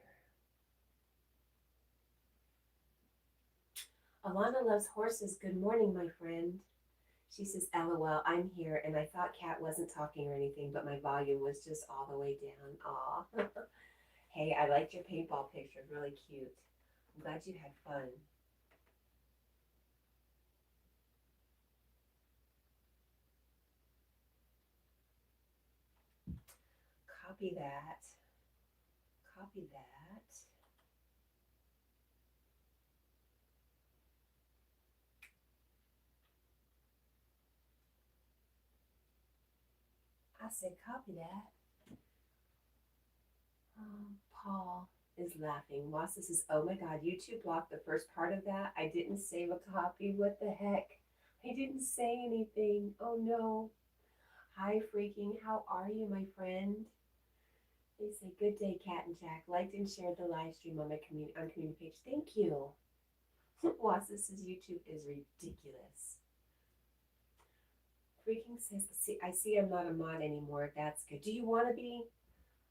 Alana loves horses. Good morning, my friend. She says, LOL, I'm here, and I thought Kat wasn't talking or anything, but my volume was just all the way down. Aw. Hey, I liked your paintball picture. Really cute. I'm glad you had fun. Copy that. Copy that. I said, copy that. Paul is laughing. Wassa says, oh my God, YouTube blocked the first part of that. I didn't save a copy. What the heck? I didn't say anything. Oh no. Hi, freaking. How are you, my friend? They say, good day, Cat and Jack. Liked and shared the live stream on my community page. Thank you. Wassa says, YouTube is ridiculous. Freaking says, I see I'm not a mod anymore. That's good. Do you want to be?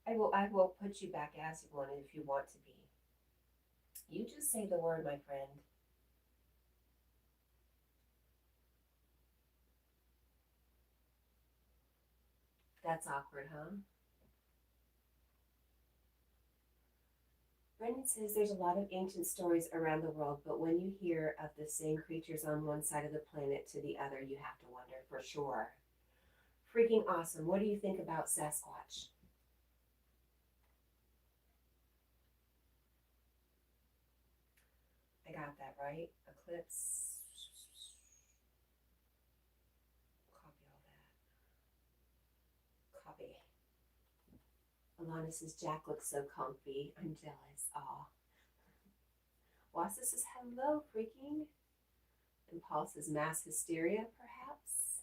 I will put you back as one if you want to be. You just say the word, my friend. That's awkward, huh? Brendan says there's a lot of ancient stories around the world, but when you hear of the same creatures on one side of the planet to the other, you have to wonder for sure. Freaking awesome. What do you think about Sasquatch? I got that right. Eclipse. Copy all that. Copy. Alana says, Jack looks so comfy. I'm jealous. Aw. Wassa says, hello, freaking. And Paul says, mass hysteria, perhaps?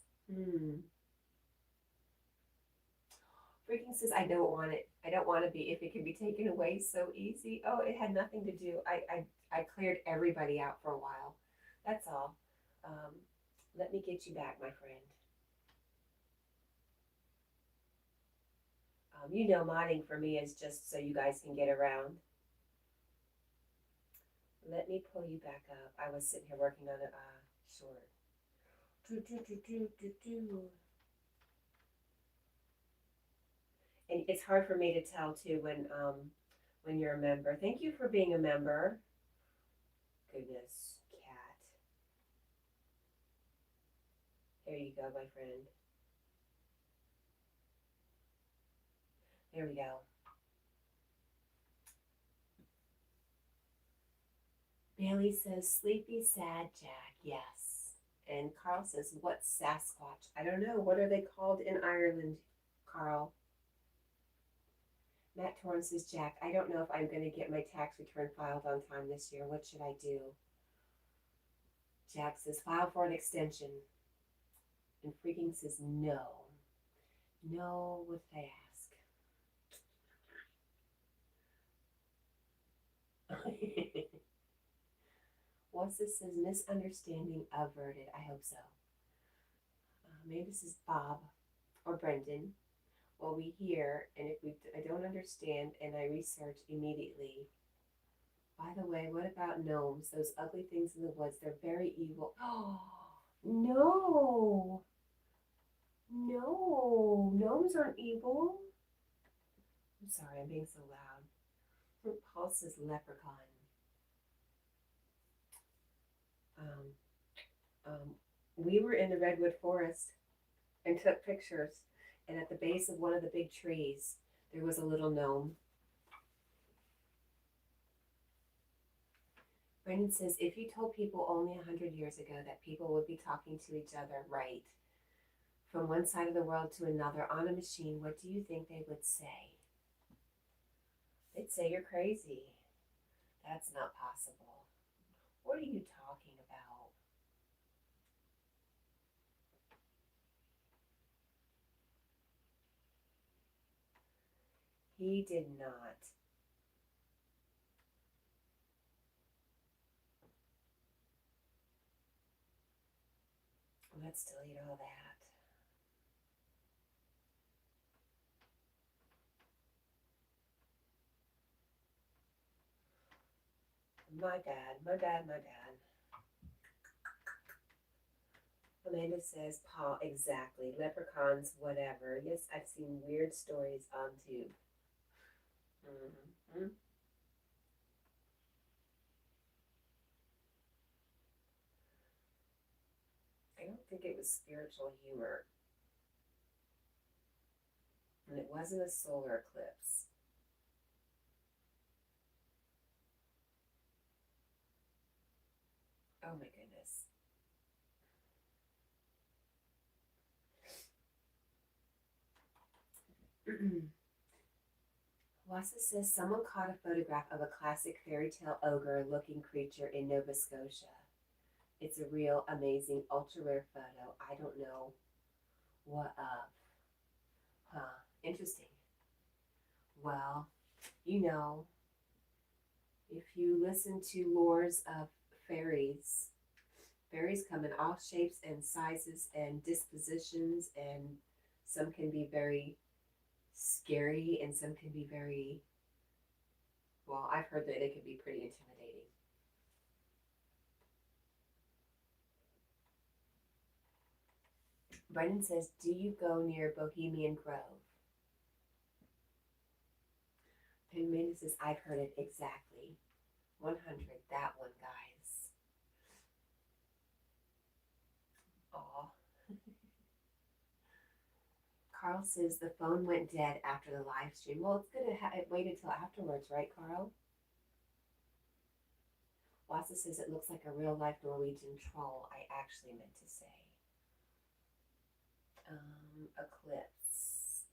Freaking says, I don't want it. I don't want to be if it can be taken away so easy. Oh, it had nothing to do. I cleared everybody out for a while. That's all. Let me get you back, my friend. You know, modding for me is just so you guys can get around. Let me pull you back up. I was sitting here working on a short. And it's hard for me to tell too when you're a member. Thank you for being a member. Goodness, Cat. There you go, my friend. There we go. Bailey says, sleepy, sad Jack. Yes. And Carl says, what's Sasquatch? I don't know. What are they called in Ireland, Carl? Matt Torn says, Jack, I don't know if I'm going to get my tax return filed on time this year. What should I do? Jack says, file for an extension. And freaking says, no. No, what did I ask? What's this says, misunderstanding averted. I hope so. Maybe this is Bob or Brendan. Well, we hear, and if I don't understand, and I research immediately. By the way, what about gnomes? Those ugly things in the woods, they're very evil. Oh, no. No, gnomes aren't evil. I'm sorry, I'm being so loud. Paul says leprechaun. We were in the redwood forest and took pictures, and at the base of one of the big trees, there was a little gnome. Brendan says, if you told people only 100 years ago that people would be talking to each other right from one side of the world to another on a machine, what do you think they would say? They'd say you're crazy. That's not possible. What are you talking about? He did not. Let's delete all that. My bad, my bad, my bad. Amanda says, Paul, exactly. Leprechauns, whatever. Yes, I've seen weird stories on Tube. Mm-hmm. I don't think it was spiritual humor. And it wasn't a solar eclipse. Oh my goodness. Wassa says someone caught a photograph of a classic fairy tale ogre looking creature in Nova Scotia. It's a real amazing ultra rare photo. I don't know what of. Huh. Interesting. Well, you know, if you listen to lores of fairies, fairies come in all shapes and sizes and dispositions, and some can be very scary and some can be very, well, I've heard that they can be pretty intimidating. Brendan says, do you go near Bohemian Grove? And Amanda says, I've heard it exactly. 100, that one, guys. Aw. Carl says the phone went dead after the live stream. Well, it's good to wait until afterwards, right, Carl? Wassa says it looks like a real life Norwegian troll. I actually meant to say. Eclipse.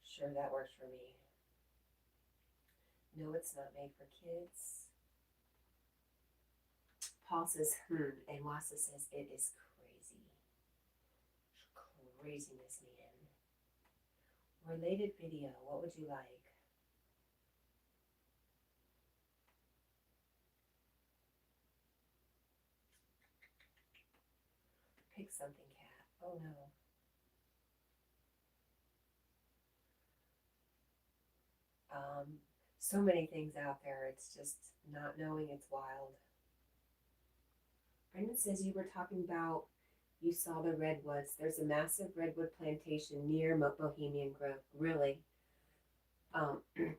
Sure, that works for me. No, it's not made for kids. Paul says, and Wassa says it is crazy. Craziness, man. Related video, what would you like? Pick something, cat. Oh no. So many things out there. It's just not knowing. It's wild. Brendan says you were talking about you saw the redwoods. There's a massive redwood plantation near Bohemian Grove. Really?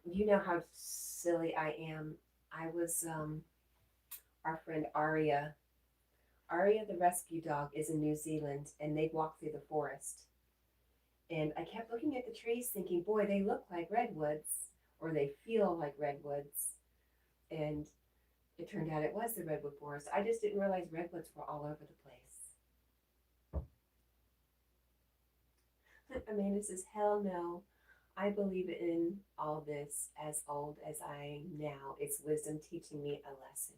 You know how silly I am. I was our friend Aria. Aria, the rescue dog, is in New Zealand, and they walk through the forest. And I kept looking at the trees, thinking, boy, they look like redwoods, or they feel like redwoods. And it turned out it was the redwood forest. I just didn't realize redwoods were all over the place. Amanda says, hell no. I believe in all this as old as I am now. It's wisdom teaching me a lesson.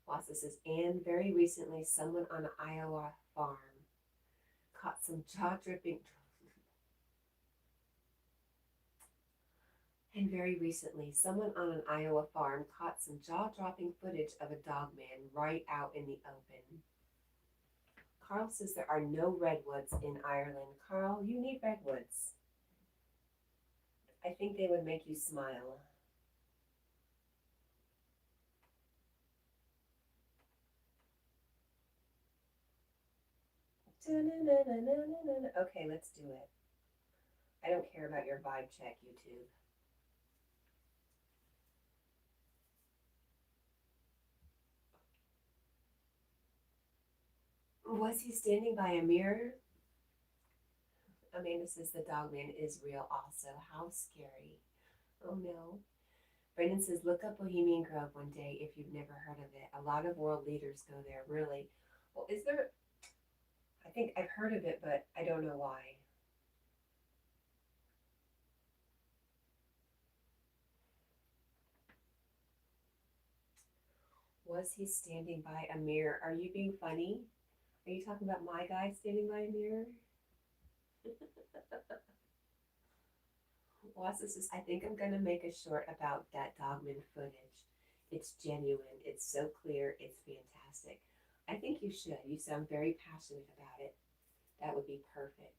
Wassa says, and very recently, someone on an Iowa farm caught some jaw-dripping. And very recently, someone on an Iowa farm caught some jaw-dropping footage of a dog man right out in the open. Carl says there are no redwoods in Ireland. Carl, you need redwoods. I think they would make you smile. Okay, let's do it. I don't care about your vibe check, YouTube. Was he standing by a mirror? Amanda says the dog man is real also. How scary. Oh no. Brendan says, look up Bohemian Grove one day if you've never heard of it. A lot of world leaders go there, really. Well, is there? I think I've heard of it, but I don't know why. Was he standing by a mirror? Are you being funny? Are you talking about my guy standing by a mirror? Wassa says, I think I'm going to make a short about that dogman footage. It's genuine. It's so clear. It's fantastic. I think you should. You sound very passionate about it. That would be perfect.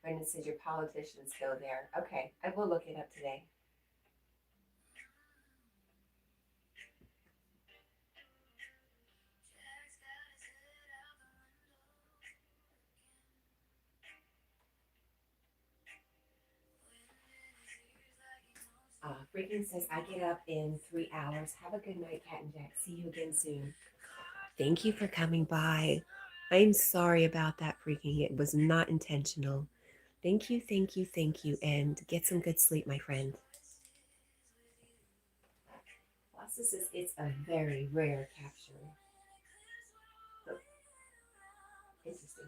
Brendan says your politicians go there. Okay, I will look it up today. Freaking says, I get up in 3 hours. Have a good night, Cat and Jack. See you again soon. Thank you for coming by. I'm sorry about that, Freaking. It was not intentional. Thank you, thank you, thank you. And get some good sleep, my friend. Lassa says it's a very rare capture. Oh, interesting.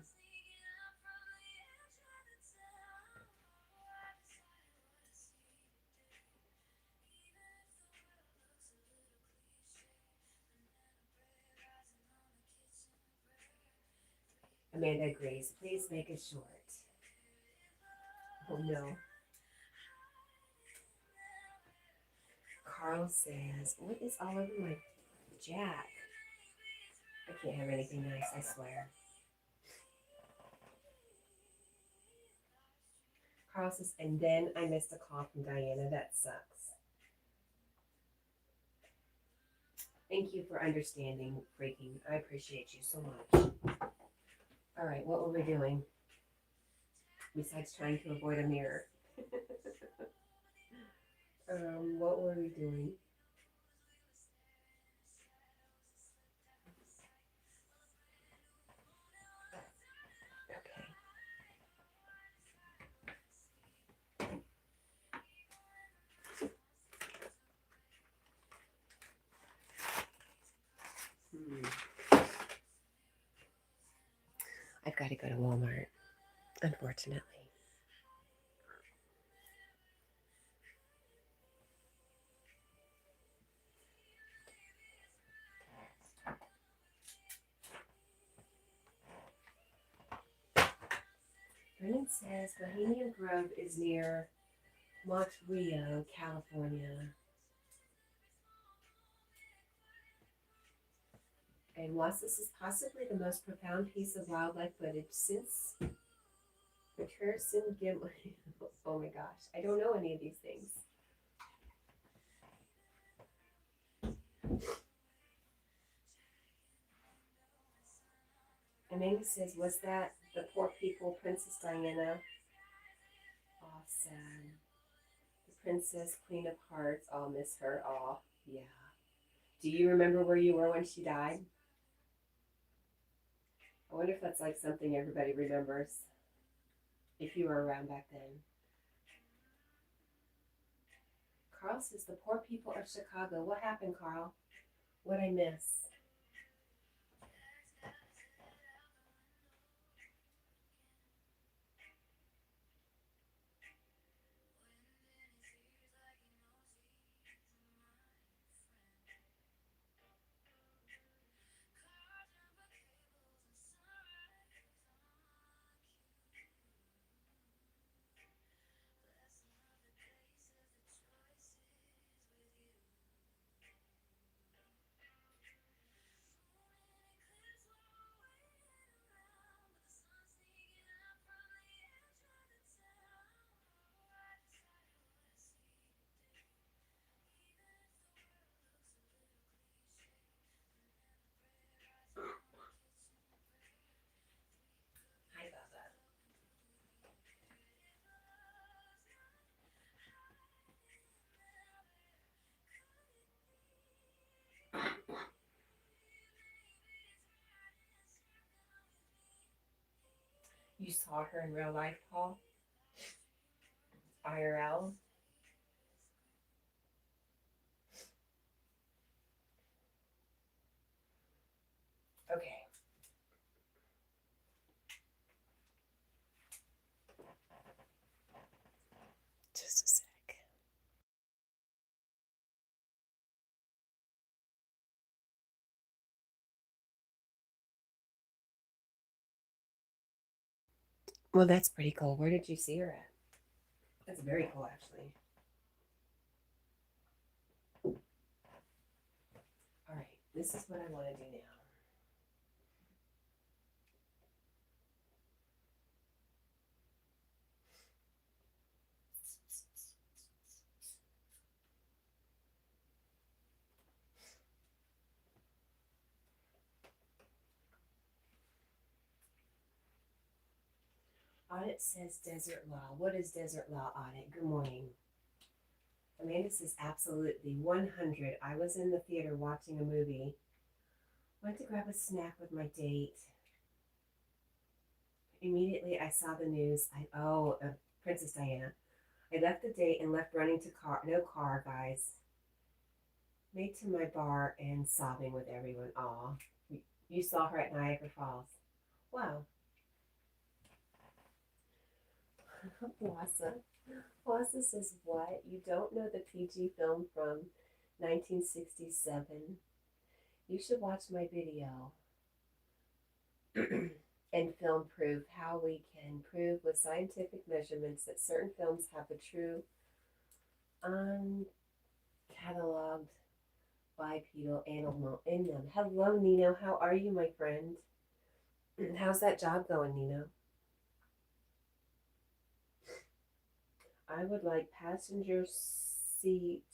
Amanda agrees. Please make it short. Oh no. Carl says, what is all over my Jack? I can't have anything nice, I swear. Carl says, and then I missed a call from Diana. That sucks. Thank you for understanding, Freaking. I appreciate you so much. All right, what were we doing? Besides trying to avoid a mirror. What were we doing? I've got to go to Walmart, unfortunately. Brennan says Bohemian Grove is near Monterey, California. And whilst this is possibly the most profound piece of wildlife footage since Patterson Gimli. Oh my gosh, I don't know any of these things. Amanda says, was that the poor people, Princess Diana? Oh, sad. The Princess, Queen of Hearts, I'll miss her. Oh, yeah. Do you remember where you were when she died? I wonder if that's like something everybody remembers. If you were around back then. Carl says, the poor people of Chicago. What happened, Carl? What'd I miss? Hi, Bubba. You saw her in real life, Paul? IRL? Okay. Just a sec. Well, that's pretty cool. Where did you see her at? That's very cool, actually. All right, this is what I want to do now. Audit says Desert Law. What is Desert Law Audit? Good morning. Amanda says absolutely 100. I was in the theater watching a movie. Went to grab a snack with my date. Immediately I saw the news. Princess Diana. I left the date and left running to no car, guys. Made to my bar and sobbing with everyone. Aw, you saw her at Niagara Falls. Wow. Wassa says, what? You don't know the PG film from 1967? You should watch my video and film proof how we can prove with scientific measurements that certain films have a true uncatalogued bipedal animal in them. Hello, Nino. How are you, my friend? How's that job going, Nino? I would like passenger seat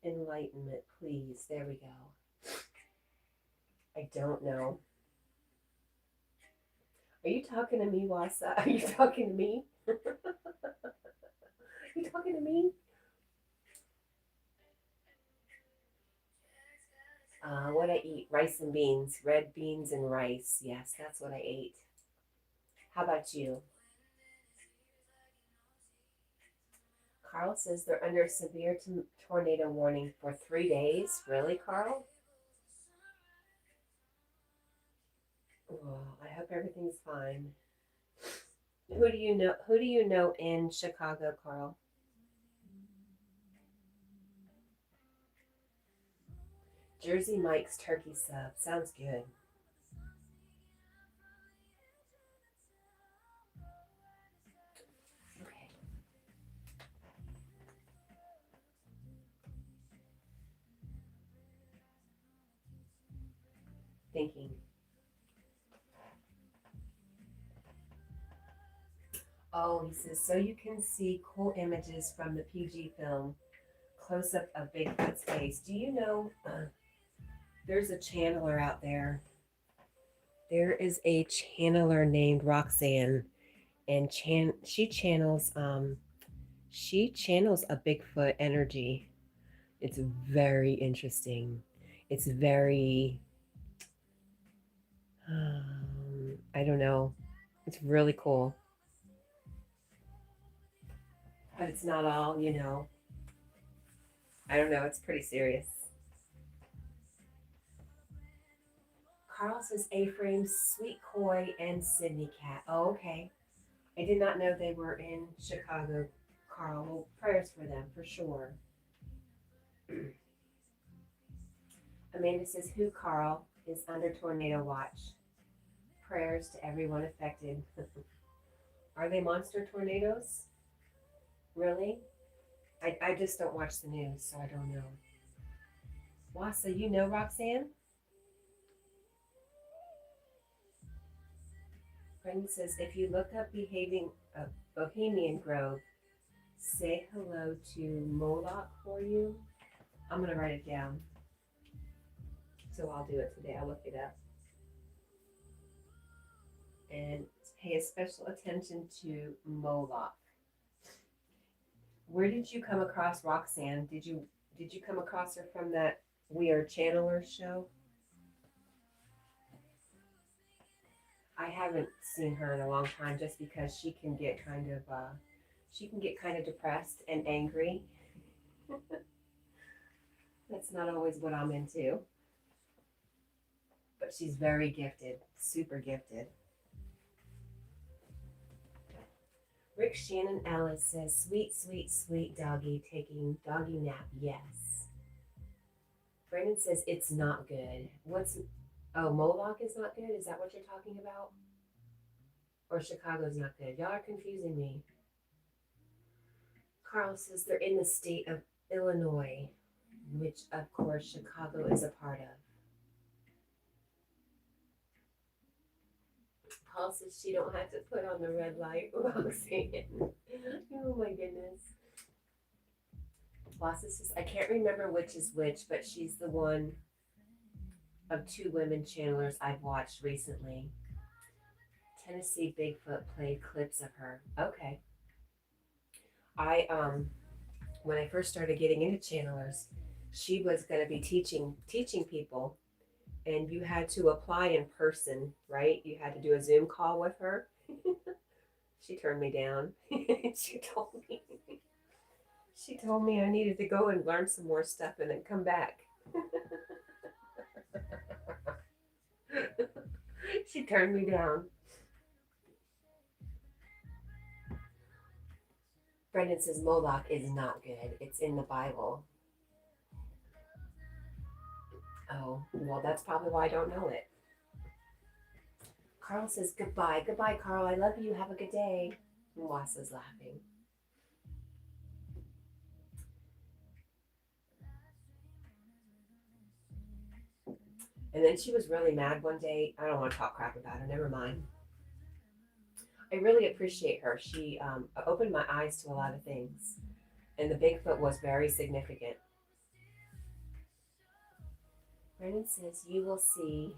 enlightenment, please. There we go. I don't know. Are you talking to me, Wassa? Are you talking to me? Are you talking to me? What I eat? Rice and beans. Red beans and rice. Yes, that's what I ate. How about you? Carl says they're under a severe tornado warning for 3 days. Really, Carl? Oh, I hope everything's fine. Who do you know? Who do you know in Chicago, Carl? Jersey Mike's turkey sub. Sounds good. Okay. Thinking. Oh, he says, so you can see cool images from the PG film, close up of Bigfoot's face. Do you know there's a channeler out there? There is a channeler named Roxanne, and she channels a Bigfoot energy. It's very interesting. It's very I don't know. It's really cool. But it's not all, I don't know. It's pretty serious. Carl says A-Frame, Sweet Koi, and Sydney Cat. Oh, okay. I did not know they were in Chicago, Carl. Well, prayers for them, for sure. Amanda says, who, Carl, is under tornado watch? Prayers to everyone affected. Are they monster tornadoes? Really? I just don't watch the news, so I don't know. Wassa, you know Roxanne? Brendan says, if you look up Bohemian Grove, say hello to Moloch for you. I'm going to write it down. So I'll do it today. I'll look it up. And pay a special attention to Moloch. Where did you come across Roxanne? Did you come across her from that We Are Channelers show? I haven't seen her in a long time just because she can get kind of depressed and angry. That's not always what I'm into. But she's very gifted, super gifted. Rick Shannon Ellis says, sweet, sweet, sweet doggy taking doggy nap. Yes. Brandon says, it's not good. Moloch is not good? Is that what you're talking about? Or Chicago's not good? Y'all are confusing me. Carl says they're in the state of Illinois, which of course Chicago is a part of. Paul says she don't have to put on the red light. Roxanne. Oh my goodness. Wassa says, I can't remember which is which, but she's the one of 2 women channelers I've watched recently. Tennessee Bigfoot played clips of her. Okay. I when I first started getting into channelers, she was going to be teaching people, and you had to apply in person, right? You had to do a Zoom call with her. She turned me down. She told me I needed to go and learn some more stuff and then come back. She turned me down. Brendan says Moloch is not good. It's in the Bible. Oh, well, that's probably why I don't know it. Carl says goodbye. Goodbye, Carl. I love you. Have a good day. Wasa's laughing. And then she was really mad one day. I don't want to talk crap about her. Never mind. I really appreciate her. She opened my eyes to a lot of things. And the Bigfoot was very significant. Brendan says, you will see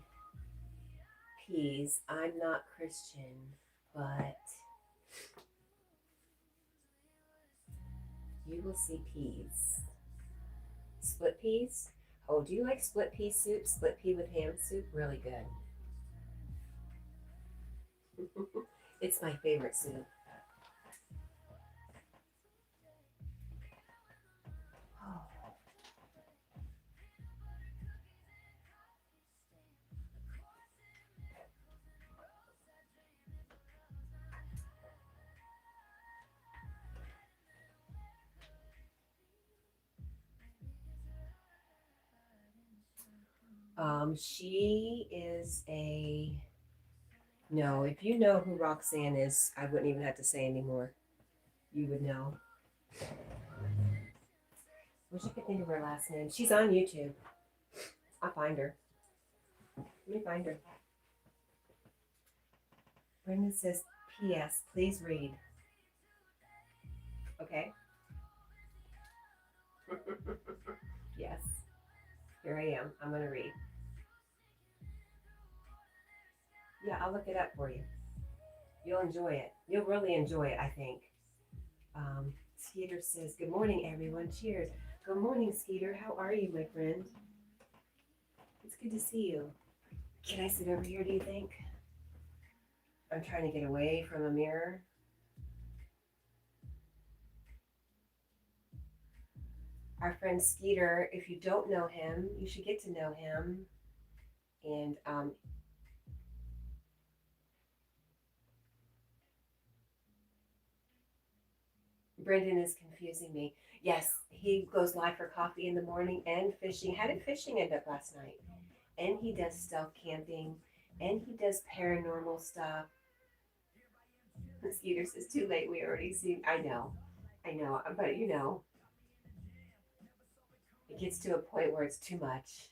peas. I'm not Christian, but you will see peas. Split peas? Oh, do you like split pea soup? Split pea with ham soup? Really good. It's my favorite soup. She is a... No, if you know who Roxanne is, I wouldn't even have to say anymore. You would know. Wish I could think of her last name. She's on YouTube. I'll find her. Let me find her. Brendan says, P.S. Please read. Okay. Yes. Here I am. I'm going to read. Yeah, I'll look it up for you. You'll enjoy it. You'll really enjoy it, I think. Skeeter says, good morning, everyone. Cheers. Good morning, Skeeter. How are you, my friend? It's good to see you. Can I sit over here, do you think? I'm trying to get away from a mirror. Our friend Skeeter, if you don't know him, you should get to know him. And Brendan is confusing me. Yes, he goes live for coffee in the morning and fishing. How did fishing end up last night? And he does stealth camping. And he does paranormal stuff. Skeeter says, too late, we already seen. I know, but you know, it gets to a point where it's too much.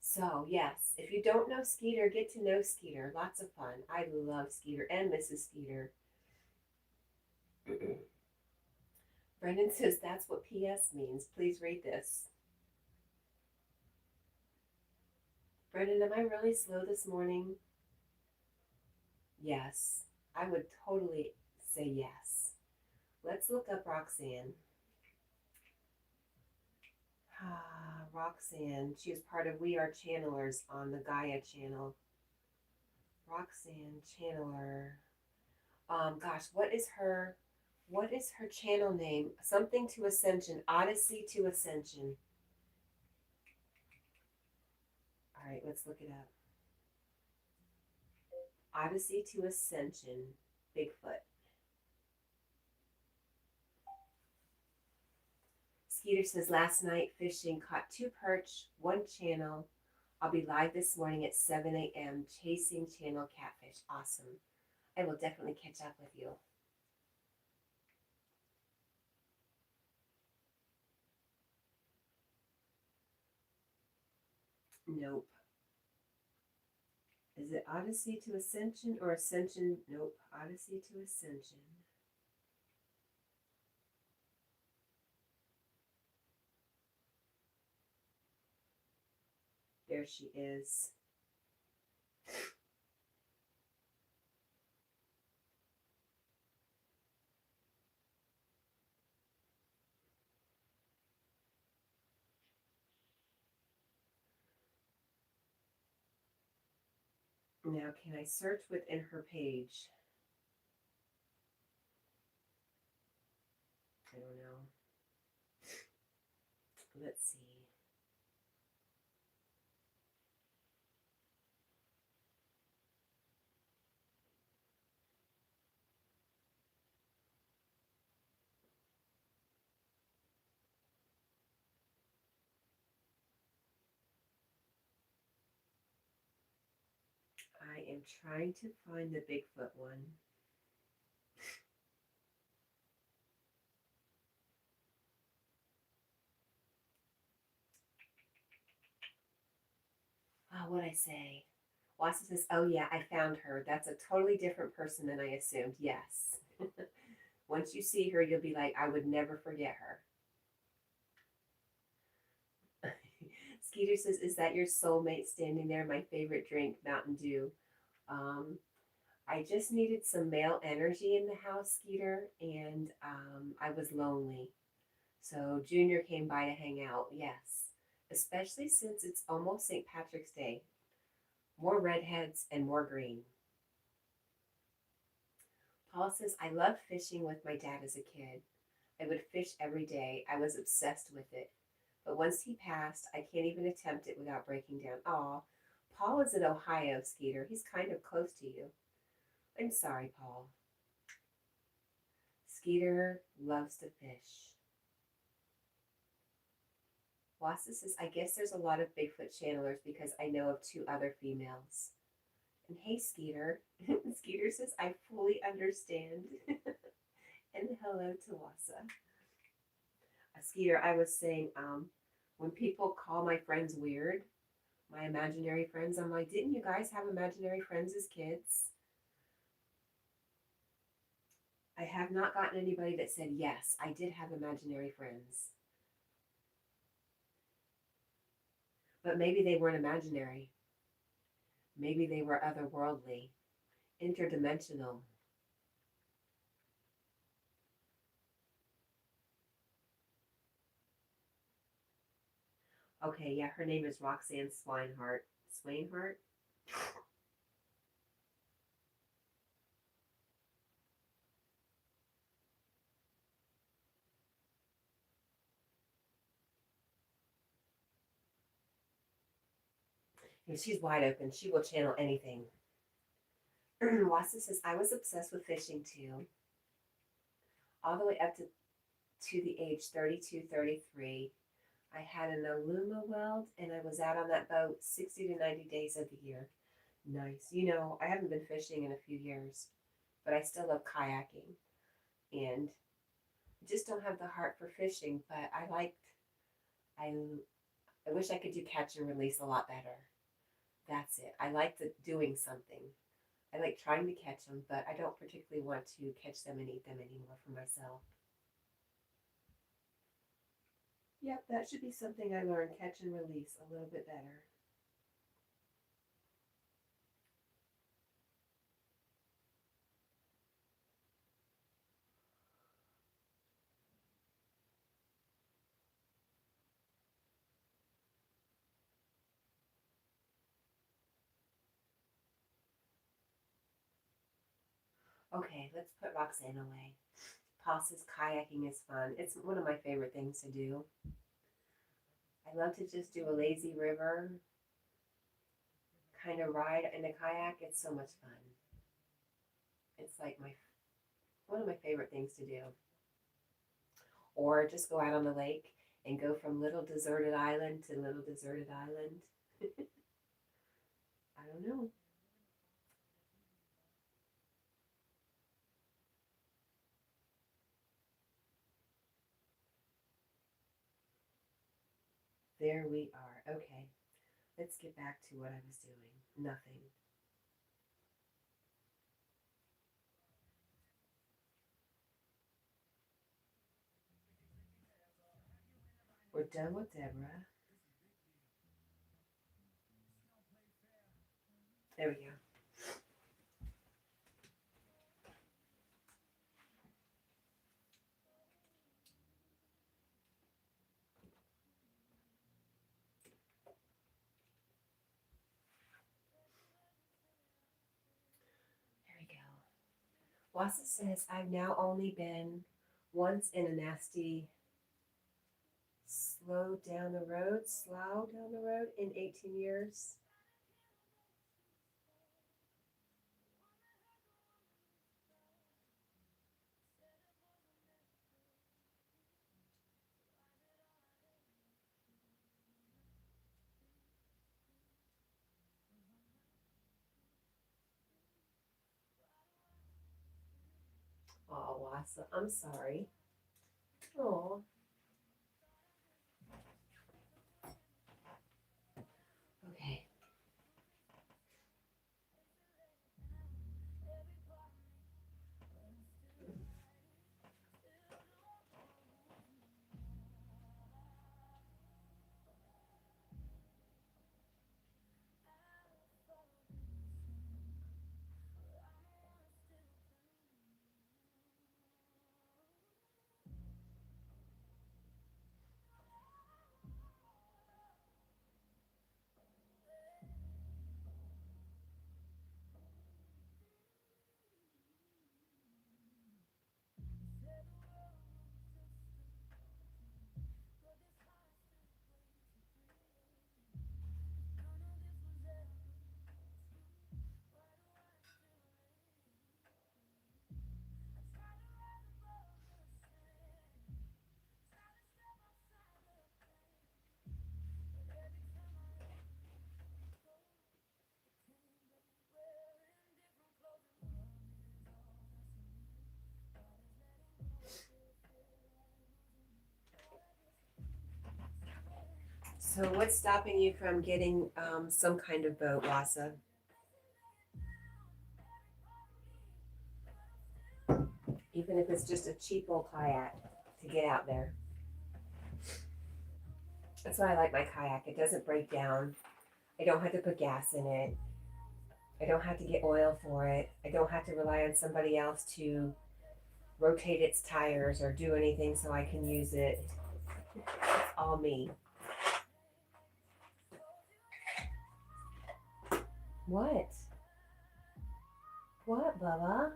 So, yes, if you don't know Skeeter, get to know Skeeter. Lots of fun. I love Skeeter and Mrs. Skeeter. Brendan says that's what PS means. Please read this. Brendan, am I really slow this morning? Yes, I would totally say yes. Let's look up Roxanne. Roxanne, she was part of We Are Channelers on the Gaia channel. Roxanne Channeler. Gosh, what is her channel name? Something to Ascension. Odyssey to Ascension. All right, let's look it up. Odyssey to Ascension. Bigfoot. Skeeter says, last night fishing, caught 2 perch, 1 channel. I'll be live this morning at 7 a.m. chasing channel catfish. Awesome. I will definitely catch up with you. Nope. Is it Odyssey to Ascension or Ascension? Nope. Odyssey to Ascension. There she is. Now, can I search within her page? I don't know. Let's see. I am trying to find the Bigfoot one. Oh, what'd I say? Wassa says, oh yeah, I found her. That's a totally different person than I assumed. Yes. Once you see her, you'll be like, I would never forget her. Skeeter says, is that your soulmate standing there? My favorite drink, Mountain Dew. Um, I just needed some male energy in the house, Skeeter, and I was lonely. So Junior came by to hang out, yes. Especially since it's almost St. Patrick's Day. More redheads and more green. Paul says, I loved fishing with my dad as a kid. I would fish every day. I was obsessed with it. But once he passed, I can't even attempt it without breaking down. Aw, Paul is in Ohio, Skeeter. He's kind of close to you. I'm sorry, Paul. Skeeter loves to fish. Wassa says, I guess there's a lot of Bigfoot channelers because I know of 2 other females. And hey, Skeeter. Skeeter says, I fully understand. And hello to Wassa. Skeeter, I was saying, when people call my friends weird, my imaginary friends, I'm like, didn't you guys have imaginary friends as kids? I have not gotten anybody that said, yes, I did have imaginary friends. But maybe they weren't imaginary. Maybe they were otherworldly, interdimensional. Okay, yeah, her name is Roxanne Swinehart. Swinehart? And she's wide open. She will channel anything. Wassa says, I was obsessed with fishing too. All the way up to the age 32, 33. I had an Aluma weld and I was out on that boat 60 to 90 days of the year. Nice. You know, I haven't been fishing in a few years, but I still love kayaking. And I just don't have the heart for fishing, but I I wish I could do catch and release a lot better. That's it. I like doing something. I like trying to catch them, but I don't particularly want to catch them and eat them anymore for myself. Yep, that should be something I learn, catch and release a little bit better. Okay, let's put Roxanne away. Paul says kayaking is fun. It's one of my favorite things to do. I love to just do a lazy river kind of ride in a kayak. It's so much fun. It's like one of my favorite things to do. Or just go out on the lake and go from little deserted island to little deserted island. I don't know. There we are. Okay, let's get back to what I was doing. Nothing. We're done with Deborah. There we go. There we go. Wassa says, I've now only been once in a nasty slow down the road in 18 years. Oh, Wassa, I'm sorry. Oh. Okay. So what's stopping you from getting some kind of boat, Wassa? Even if it's just a cheap old kayak to get out there. That's why I like my kayak. It doesn't break down. I don't have to put gas in it. I don't have to get oil for it. I don't have to rely on somebody else to rotate its tires or do anything so I can use it. It's all me. What? What, Bubba?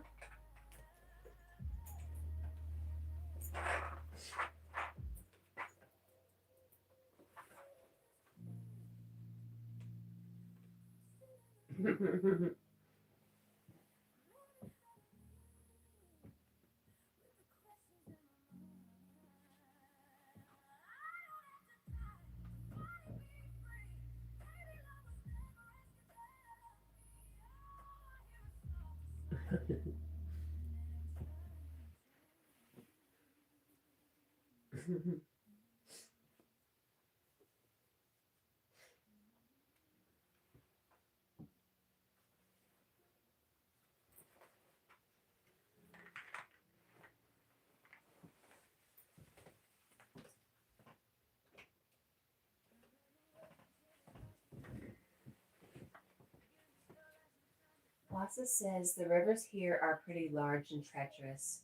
Wassa says the rivers here are pretty large and treacherous,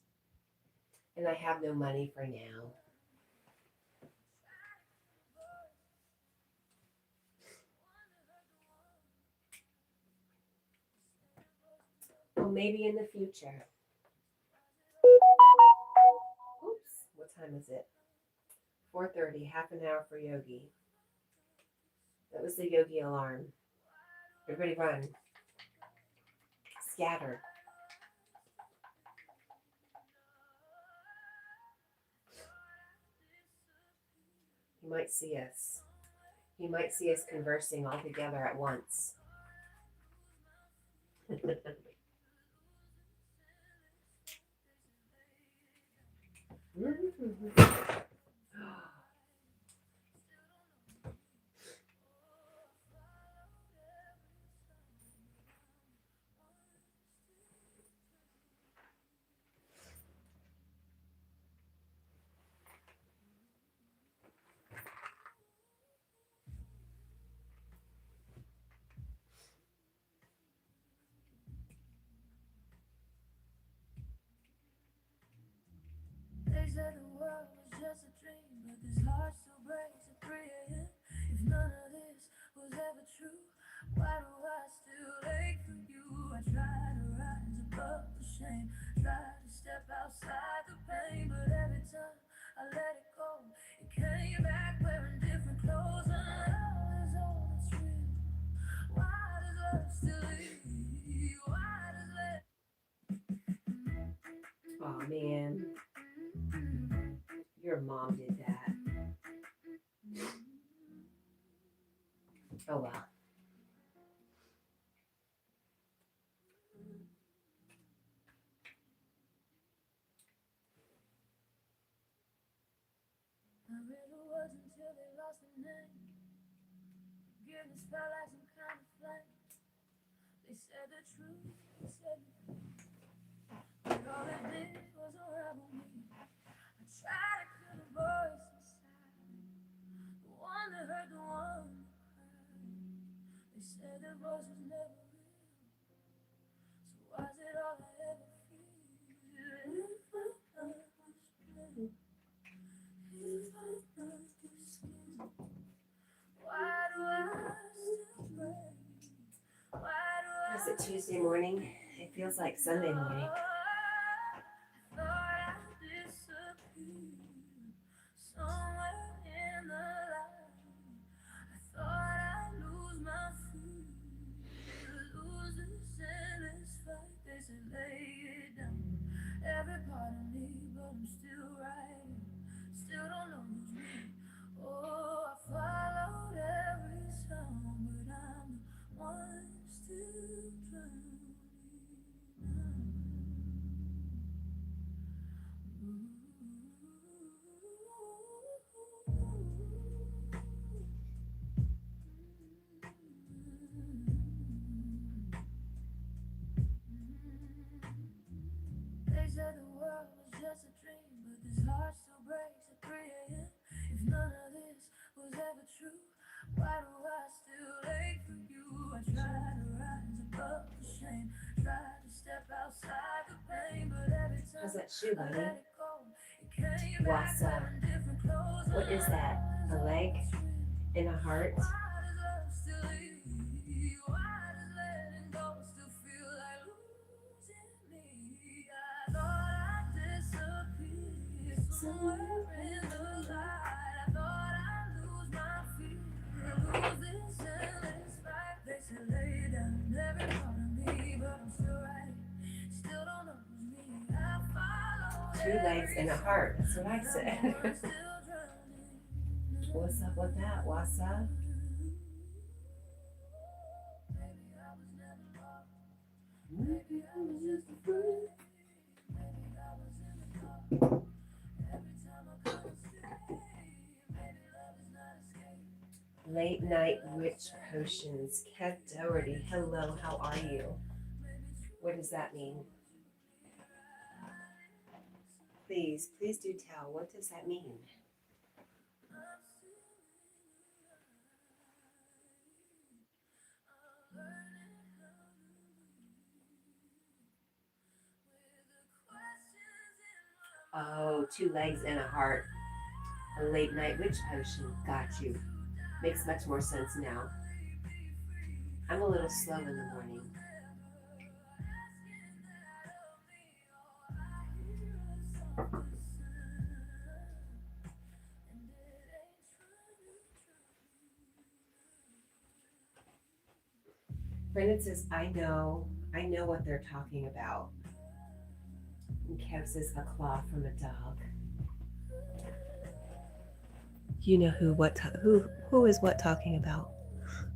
and I have no money for now. Well, maybe in the future. Oops, what time is it? 4:30, half an hour for Yogi. That was the Yogi alarm. Everybody run. Scatter. He might see us. He might see us conversing all together at once. just a dream, but this heart still breaks at 3 a.m. If none of this was ever true, why do I still ache for you? I try to rise above the shame, try to step outside the pain, but every time I let it go, it came back wearing different clothes. And love is all that's real. Why does love still leave? Why does love? Oh man, your mom did that. Oh well. I really was until they lost the name. Forgiveness felt like some kind of flame. They said the truth, they said the truth, but all they did was unravel me. I tried to kill the voice inside, the one that heard the one that cried. They said the voice was never real, so why's it all I ever feel? If I understand, if I understand, why do I still pray? Why do I? Is it Tuesday morning? It feels like Sunday morning. I thought I disappeared somewhere in the light. I thought I'd lose my fear, lose this endless fight. They said lay it down, every part of me, but I'm still right here. Still don't know who's me. Oh, I followed every sound, but I'm the one still drowning. They said the world was just a dream, but this heart still breaks at 3 a.m. If none of this was ever true, why do I still ache for you? I try to rise above the shame, try to step outside the pain, but every time How's that shoe, I buddy? let it go, it came back What's up? wearing different clothes. What is that? A leg and a heart? Why does love still leave? Why does letting go still feel like losing me? I thought I'd disappear somewhere in the light. I thought I'd lose my fear, lose this endless fight. They said lay down every part of me, but I'm still right. Still don't know who's me. I follow 2 legs and a heart. That's what I said. still drowning. What's up with that, Wassa? Maybe I was never lost. Maybe I was just afraid. Maybe I was in the dark. Every time I couldn't stay. Maybe love is not escape. Late night witch potions. Cat Doherty. Hello, how are you? What does that mean? Please do tell. What does that mean? I'm still in the light. I'm learning how to live with the questions in my mind. Oh, 2 legs and a heart. A late night witch potion. Got you. Makes much more sense now. I'm a little slow in the morning. Brendan says, I know what they're talking about. And Kev says, a claw from a dog. You know who is what talking about?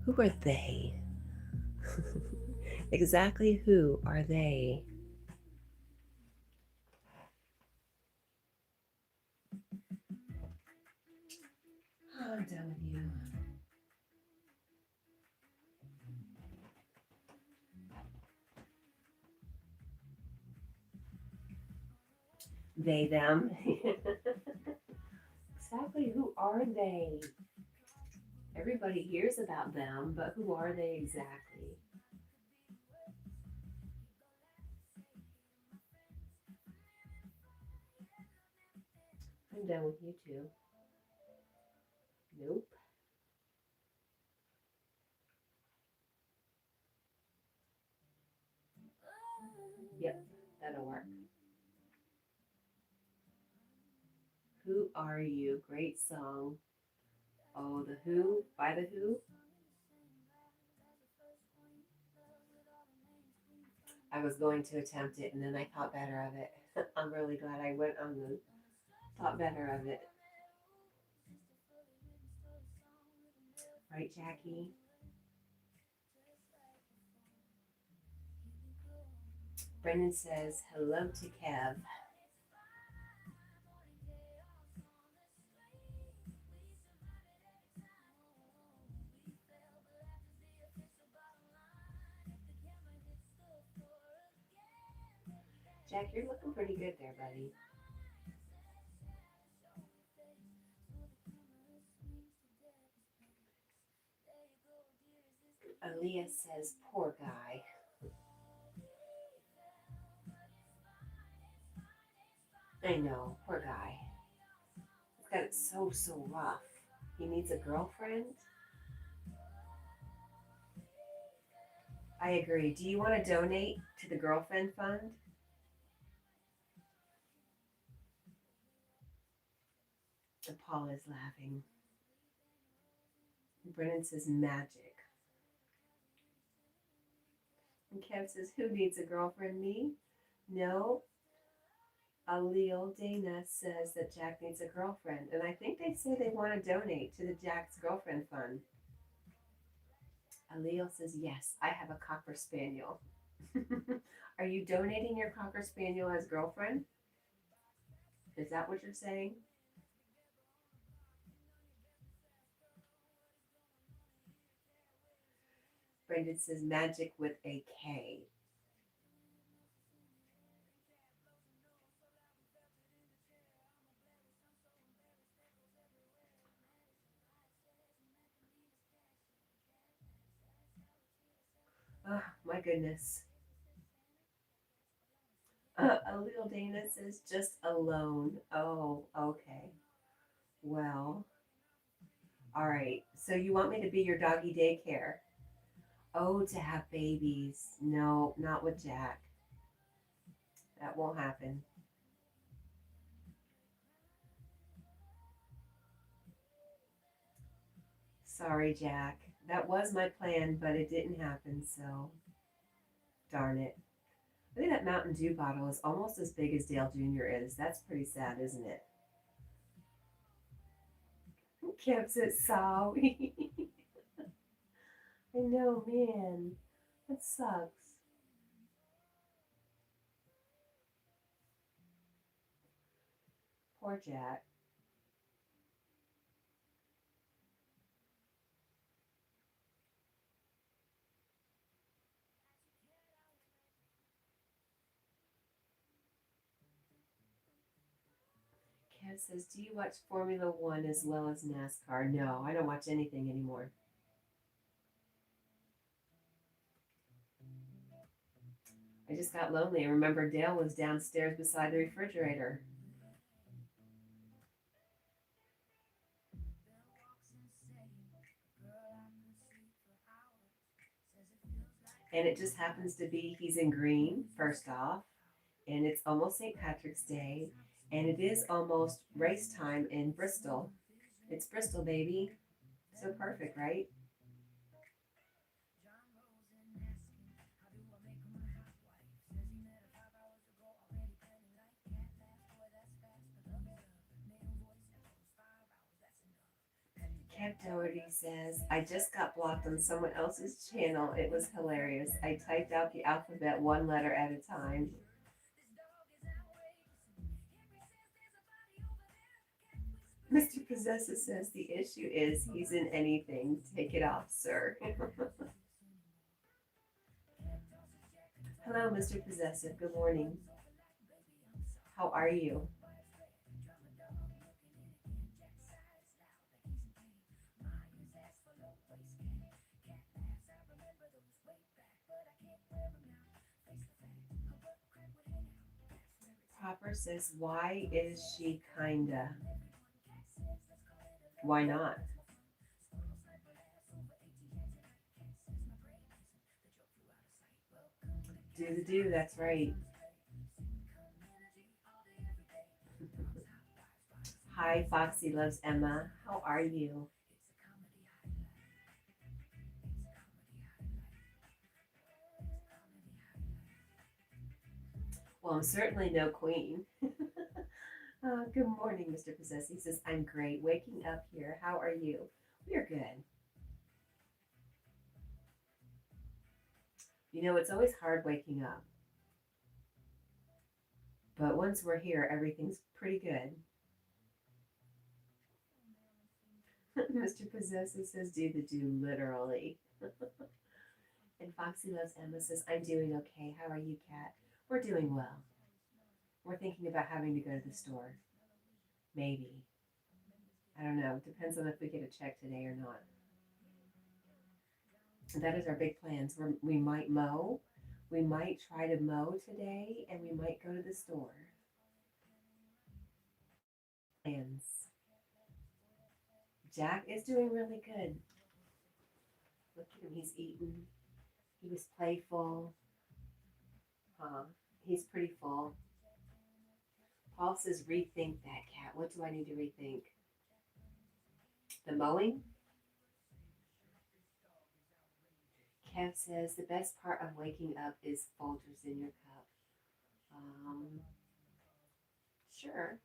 Who are they? Exactly who are they? Oh, I'm done with you. They, them. Exactly who are they? Everybody hears about them, but who are they exactly? I'm done with you too. Nope. Yep, that'll work. Who Are You? Great song. Oh, The Who by The Who. I was going to attempt it and then I thought better of it. I'm really glad I went on the thought better of it. Right, Jackie? Brendan says hello to Kev. Jack, you're looking pretty good there, buddy. Aaliyah says, poor guy. I know, poor guy. He's got it so rough. He needs a girlfriend. I agree. Do you want to donate to the girlfriend fund? Paul is laughing. Brennan says magic. And Kev says, who needs a girlfriend? Me? No. Alil Dana says that Jack needs a girlfriend. And I think they say they want to donate to the Jack's Girlfriend Fund. Alil says, yes, I have a Cocker Spaniel. Are you donating your Cocker Spaniel as girlfriend? Is that what you're saying? Brendan says magic with a K. Oh, my goodness. A little Dana says just alone. Oh, okay. Well, all right. So you want me to be your doggy daycare? Oh, to have babies. No, not with Jack. That won't happen. Sorry, Jack. That was my plan, but it didn't happen, so darn it. I think that Mountain Dew bottle is almost as big as Dale Jr. is. That's pretty sad, isn't it? Kept it sorry. I know, man. That sucks. Poor Jack. Kev says, do you watch Formula One as well as NASCAR? No, I don't watch anything anymore. I just got lonely. I remember Dale was downstairs beside the refrigerator. And it just happens to be he's in green, first off, and it's almost St. Patrick's Day, and it is almost race time in Bristol. It's Bristol, baby. So perfect, right? Cat Doherty says, I just got blocked on someone else's channel. It was hilarious. I typed out the alphabet one letter at a time. Mr. Possessive says the issue is he's in anything. Take it off, sir. Hello, Mr. Possessive. Good morning. How are you? Hopper says, why is she kinda? Why not? Do the do, that's right. Hi, Foxy loves Emma. How are you? Well, I'm certainly no queen. Good morning, Mr. Possess. He says, I'm great. Waking up here. How are you? We are good. You know, it's always hard waking up, but once we're here, everything's pretty good. Mr. Possessive says, do the do literally. And Foxy Loves Emma says, I'm doing okay. How are you, Cat? We're doing well. We're thinking about having to go to the store. Maybe. I don't know. Depends on if we get a check today or not. That is our big plans. We might mow. We might try to mow today, and we might go to the store. Plans. Jack is doing really good. Look at him. He's eaten. He was playful. He's pretty full. Paul says, rethink that, Cat. What do I need to rethink? The mowing? Kev says, the best part of waking up is Folgers in your cup. Sure.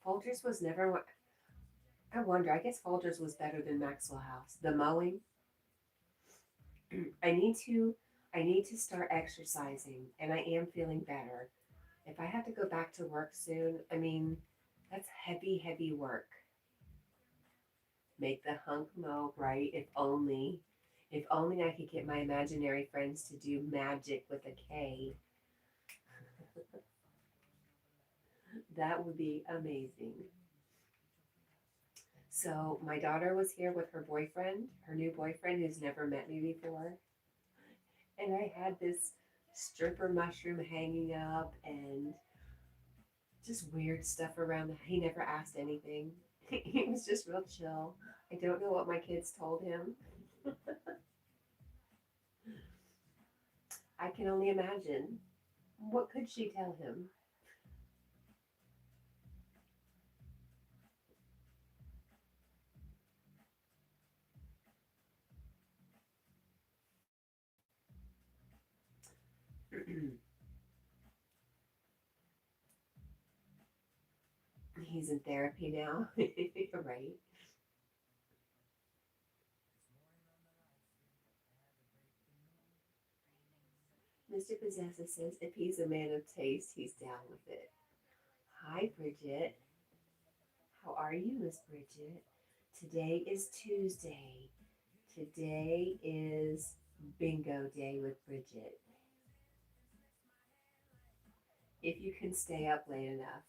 Folgers was never. I wonder. I guess Folgers was better than Maxwell House. The mowing. I need to. I need to start exercising, and I am feeling better. If I have to go back to work soon, I mean, that's heavy, heavy work. Make the hunk mow, right? If only. If only I could get my imaginary friends to do magic with a K. That would be amazing. So my daughter was here with her boyfriend, her new boyfriend who's never met me before. And I had this stripper mushroom hanging up and just weird stuff around. He never asked anything. He was just real chill. I don't know what my kids told him. I can only imagine. What could she tell him? He's in therapy now. Right. Mr. Possessive says if he's a man of taste, he's down with it. Hi, Bridget. How are you, Miss Bridget? Today is Tuesday. Today is bingo day with Bridget. If you can stay up late enough.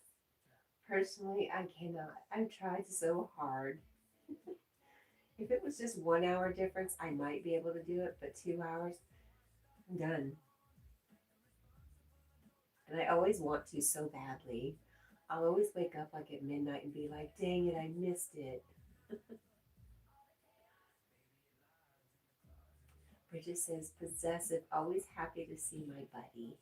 Personally, I cannot. I've tried so hard. If it was just 1 hour difference, I might be able to do it, but 2 hours, I'm done. And I always want to so badly. I'll always wake up like at midnight and be like, dang it, I missed it. Bridget says, possessive, always happy to see my buddy.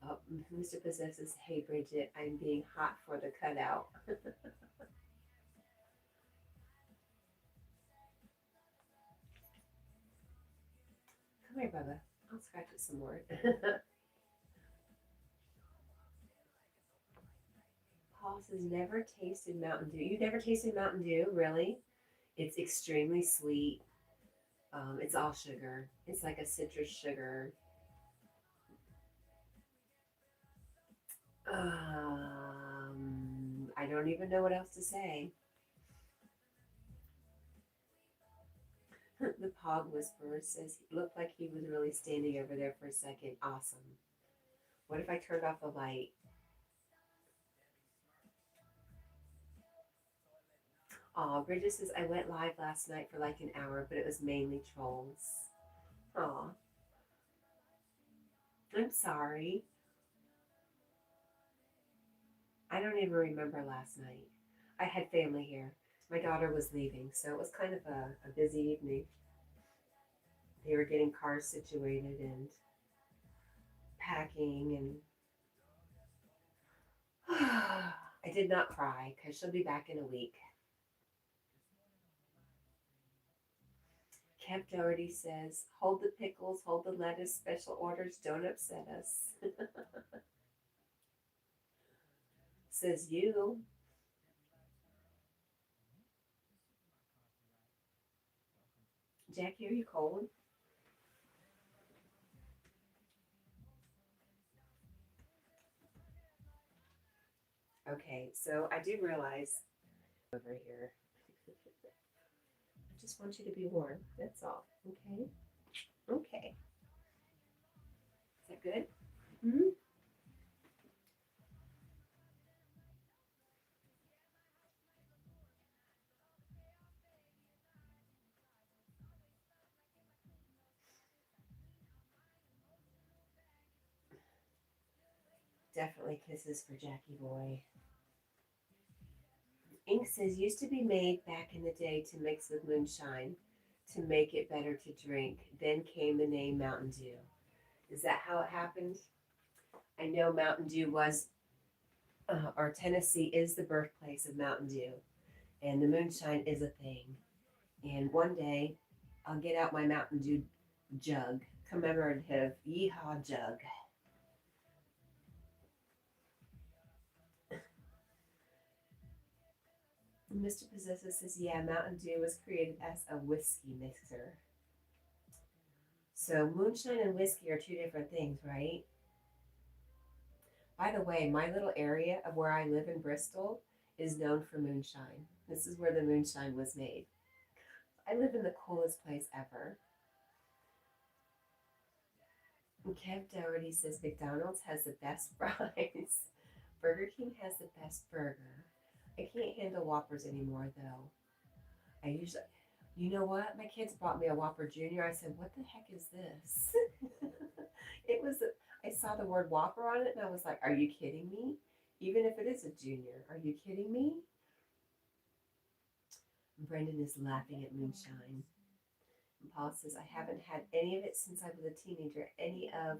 Oh, Mr. Possessive says, hey, Bridget, I'm being hot for the cutout. Come here, Bubba. I'll scratch it some more. Paul says, never tasted Mountain Dew. You never tasted Mountain Dew? Really? It's extremely sweet. It's all sugar. It's like a citrus sugar. I don't even know what else to say. The Pog Whisperer says he looked like he was really standing over there for a second. Awesome. What if I turned off the light? Aw, Bridget says I went live last night for like an hour, but it was mainly trolls. Aw. I'm sorry. I don't even remember last night. I had family here. My daughter was leaving, so it was kind of a busy evening. They were getting cars situated and packing, and I did not cry because she'll be back in a week. Kev Doherty says, hold the pickles, hold the lettuce, special orders, don't upset us. Says you. Jackie, are you cold? Okay, so I do realize over here. I just want you to be warm. That's all. Okay. Okay. Is that good? Hmm. Definitely kisses for Jackie boy. Ink says used to be made back in the day to mix with moonshine to make it better to drink. Then came the name Mountain Dew. Is that how it happened? I know Mountain Dew was, or Tennessee is the birthplace of Mountain Dew, and the moonshine is a thing. And one day, I'll get out my Mountain Dew jug, commemorative yeehaw jug. Mr. Possessive says, yeah, Mountain Dew was created as a whiskey mixer. So moonshine and whiskey are two different things, right? By the way, my little area of where I live in Bristol is known for moonshine. This is where the moonshine was made. I live in the coolest place ever. And Kev Doherty says McDonald's has the best fries. Burger King has the best burger. I can't handle Whoppers anymore though. I usually, you know what? My kids bought me a Whopper Junior. I said, what the heck is this? It was, I saw the word Whopper on it and I was like, are you kidding me? Even if it is a junior, are you kidding me? Brendan is laughing at moonshine. And Paul says, I haven't had any of it since I was a teenager. Any of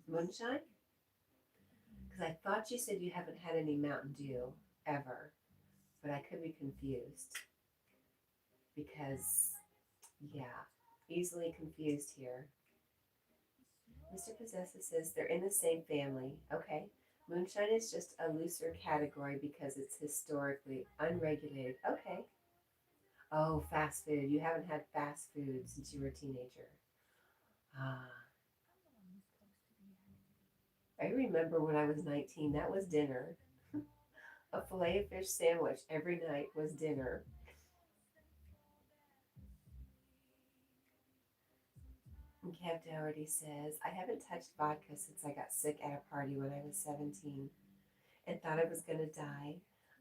moonshine? Because I thought you said you haven't had any Mountain Dew ever, but I could be confused. Because, yeah, easily confused here. Mr. Possessive says they're in the same family. Okay. Moonshine is just a looser category because it's historically unregulated. Okay. Oh, fast food. You haven't had fast food since you were a teenager. Ah. I remember when I was 19, that was dinner. A filet of fish sandwich every night was dinner. And Kev Doherty says, I haven't touched vodka since I got sick at a party when I was 17 and thought I was going to die.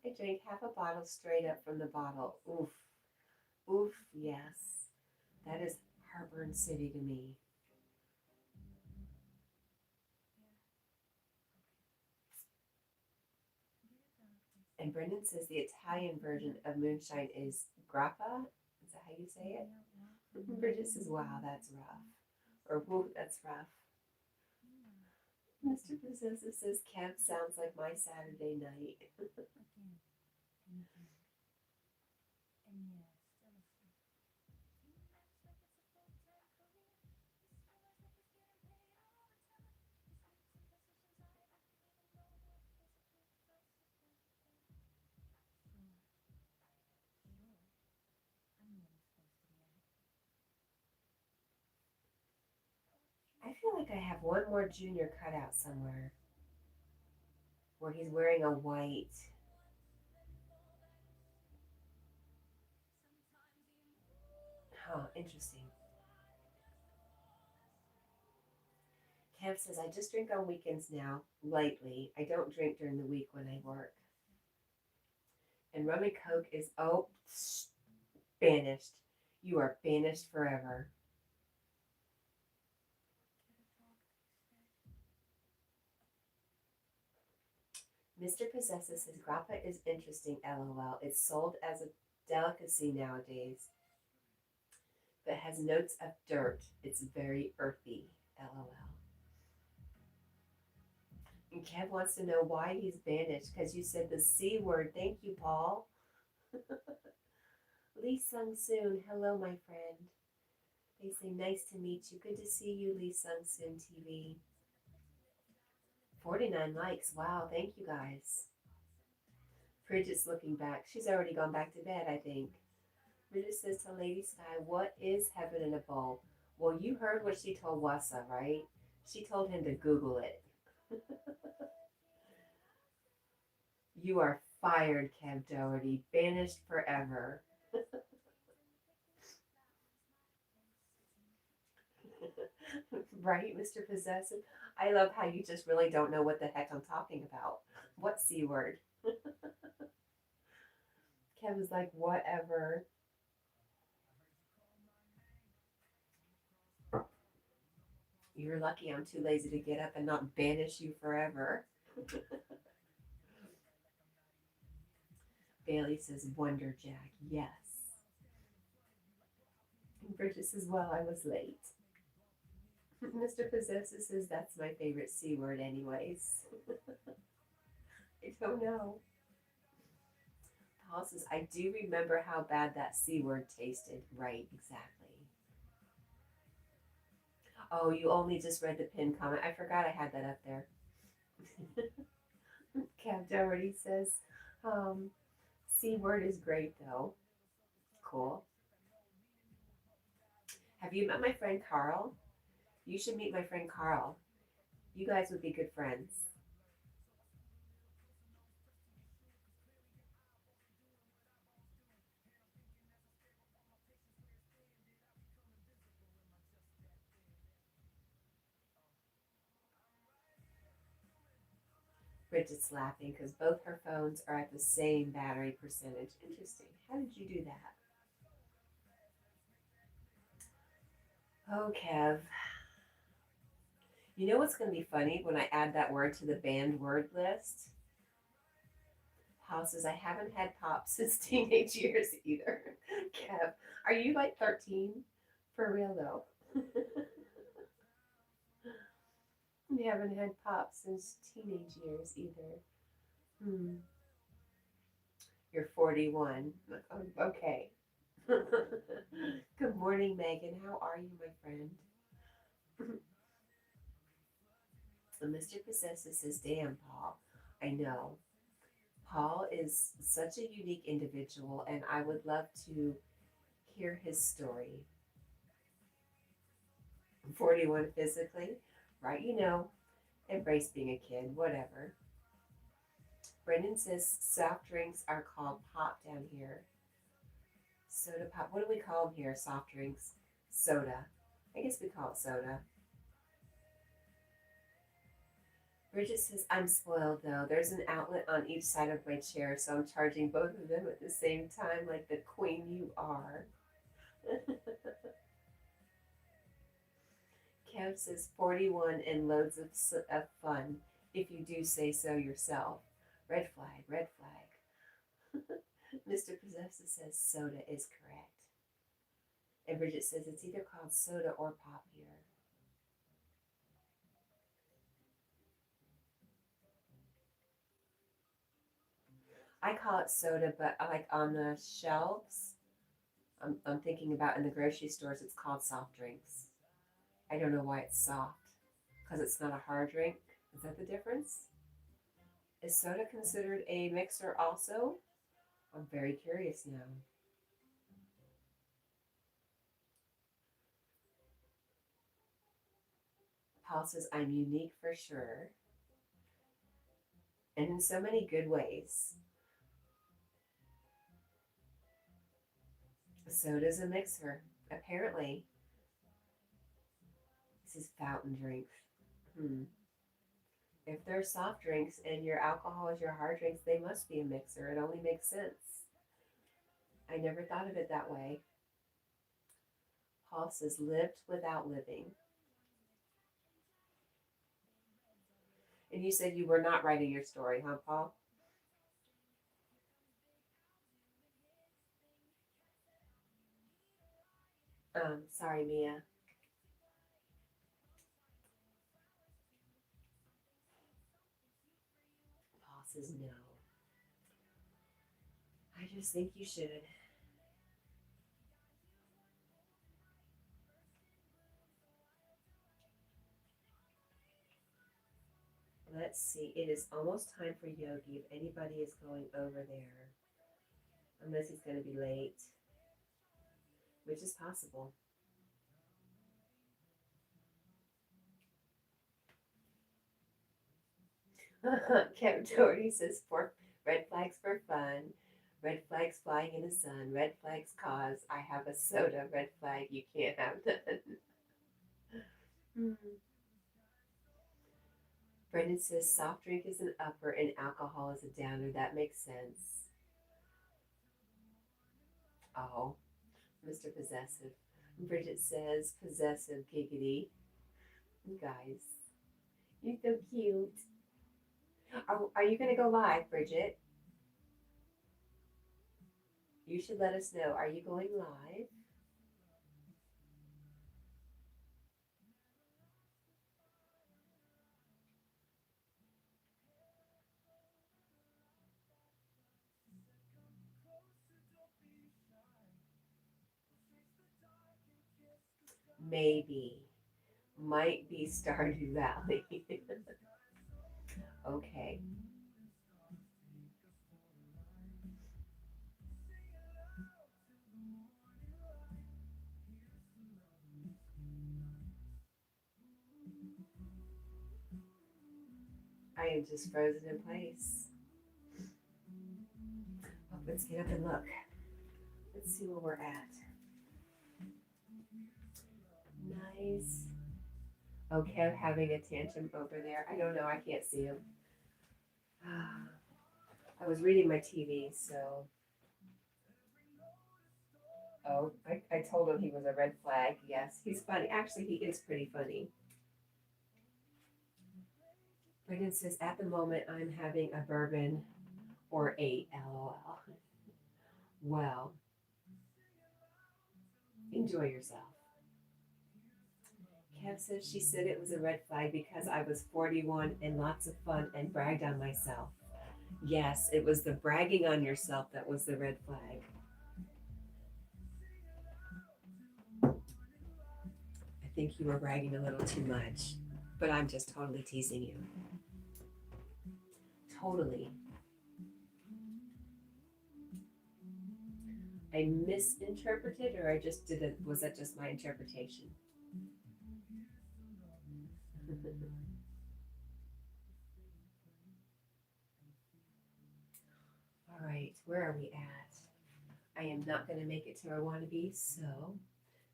I drank half a bottle straight up from the bottle. Oof. Oof, yes. That is heartburn city to me. And Brendan says the Italian version of moonshine is grappa. Is that how you say it? Bridget says, wow, that's rough. Or, whoa, that's rough. Mr. Possessive says, camp sounds like my Saturday night. I feel like I have one more junior cutout somewhere where he's wearing a white. Huh, interesting. Camp says, I just drink on weekends now, lightly. I don't drink during the week when I work. And rum and coke is, banished. You are banished forever. Mr. Possessive says grappa is interesting, lol. It's sold as a delicacy nowadays, but has notes of dirt. It's very earthy, lol. And Kev wants to know why he's banished, because you said the C word. Thank you, Paul. Lee Sung Soon, hello, my friend. They say, nice to meet you. Good to see you, Lee Sung Soon TV. 49 likes. Wow, thank you guys. Bridget's looking back. She's already gone back to bed, I think. Bridget says to Lady Sky, what is heaven in a bowl? Well, you heard what she told Wassa, right? She told him to Google it. You are fired, Kev Doherty. Banished forever. Right, Mr. Possessive? I love how you just really don't know what the heck I'm talking about. What C word? Kevin's like, whatever. You're lucky I'm too lazy to get up and not banish you forever. Bailey says, Wonder Jack, yes. And Bridget says, well, I was late. Mr. Possessive says, that's my favorite C word anyways. I don't know. Paul says, I do remember how bad that C word tasted. Right, exactly. Oh, you only just read the pinned comment. I forgot I had that up there. Cat Doherty says, C word is great though. Cool. Have you met my friend Carl? You should meet my friend Carl. You guys would be good friends. Bridget's laughing because both her phones are at the same battery percentage. Interesting. How did you do that? Oh, Kev. You know what's going to be funny when I add that word to the banned word list? Paul says, I haven't had pop since teenage years either. Kev, are you like 13? For real though. You haven't had pop since teenage years either. You're 41. Okay. Good morning, Megan. How are you, my friend? Mr. Possessive says, damn, Paul. I know. Paul is such a unique individual, and I would love to hear his story. 41 physically, right? You know, embrace being a kid, whatever. Brendan says soft drinks are called pop down here. Soda pop. What do we call them here? Soft drinks? Soda. I guess we call it soda. Bridget says, I'm spoiled though. There's an outlet on each side of my chair, so I'm charging both of them at the same time like the queen you are. Kev says 41 and loads of fun, if you do say so yourself. Red flag, red flag. Mr. Possessive says soda is correct. And Bridget says it's either called soda or pop here. I call it soda, but like on the shelves, I'm thinking about in the grocery stores, it's called soft drinks. I don't know why it's soft, because it's not a hard drink. Is that the difference? Is soda considered a mixer also? I'm very curious now. Paul says, I'm unique for sure, and in so many good ways. Soda's a mixer, apparently. This is fountain drinks. If they're soft drinks and your alcohol is your hard drinks, they must be a mixer. It only makes sense. I never thought of it that way. Paul says, lived without living. And you said you were not writing your story, huh, Paul? Sorry, Mia. Paul says no. I just think you should. Let's see. It is almost time for Yogi. If anybody is going over there, unless he's going to be late, which is possible. Kevin Doherty says for red flags for fun, red flags flying in the sun, red flags cause I have a soda, red flag you can't have none. Brendan says soft drink is an upper and alcohol is a downer. That makes sense. Oh, Mr. Possessive. Bridget says possessive giggity. You guys, you're so cute. Are you going to go live, Bridget? You should let us know. Are you going live? Maybe. Might be Stardew Valley. Okay. I am just frozen in place. Oh, let's get up and look. Let's see where we're at. Nice. Okay, having a tantrum over there. I don't know. I can't see him. I was reading my TV, so. Oh, I told him he was a red flag. Yes, he's funny. Actually, he is pretty funny. Brendan says, at the moment, I'm having a bourbon or 8, lol. Well, enjoy yourself. Kev says she said it was a red flag because I was 41 and lots of fun and bragged on myself. Yes, it was the bragging on yourself that was the red flag. I think you were bragging a little too much, but I'm just totally teasing you. Totally. I misinterpreted, or I just did it. Was that just my interpretation? All right, where are we at? I am not going to make it to where I want to be, so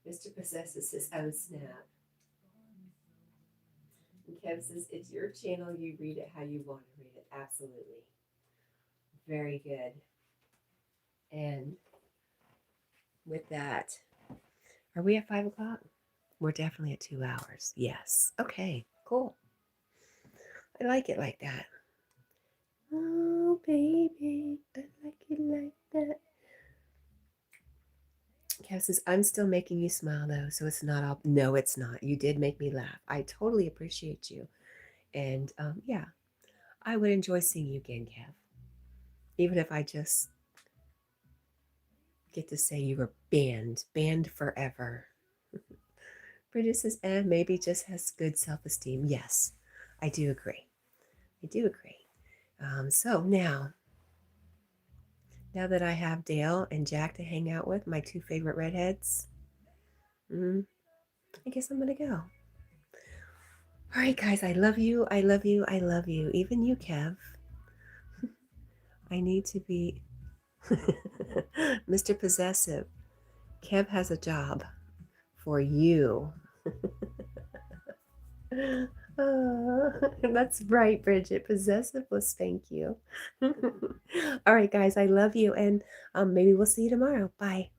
Mr. Possessive says, oh snap. And Kev says, it's your channel, you read it how you want to read it. Absolutely. Very good. And with that, are we at 5 o'clock? We're definitely at 2 hours. Yes. Okay, cool. I like it like that. Oh, baby, I like it like that. Kev says, I'm still making you smile though, so it's not all. No, it's not. You did make me laugh. I totally appreciate you. And yeah, I would enjoy seeing you again, Kev. Even if I just get to say you were banned forever. Bridget says, maybe just has good self-esteem. Yes, I do agree. I do agree. So now that I have Dale and Jack to hang out with, my 2 favorite redheads, I guess I'm going to go. All right, guys, I love you. I love you. I love you. Even you, Kev. I need to be Mr. Possessive. Kev has a job for you. That's right, Bridget. Possessive will spank you. All right, guys, I love you. And maybe we'll see you tomorrow. Bye.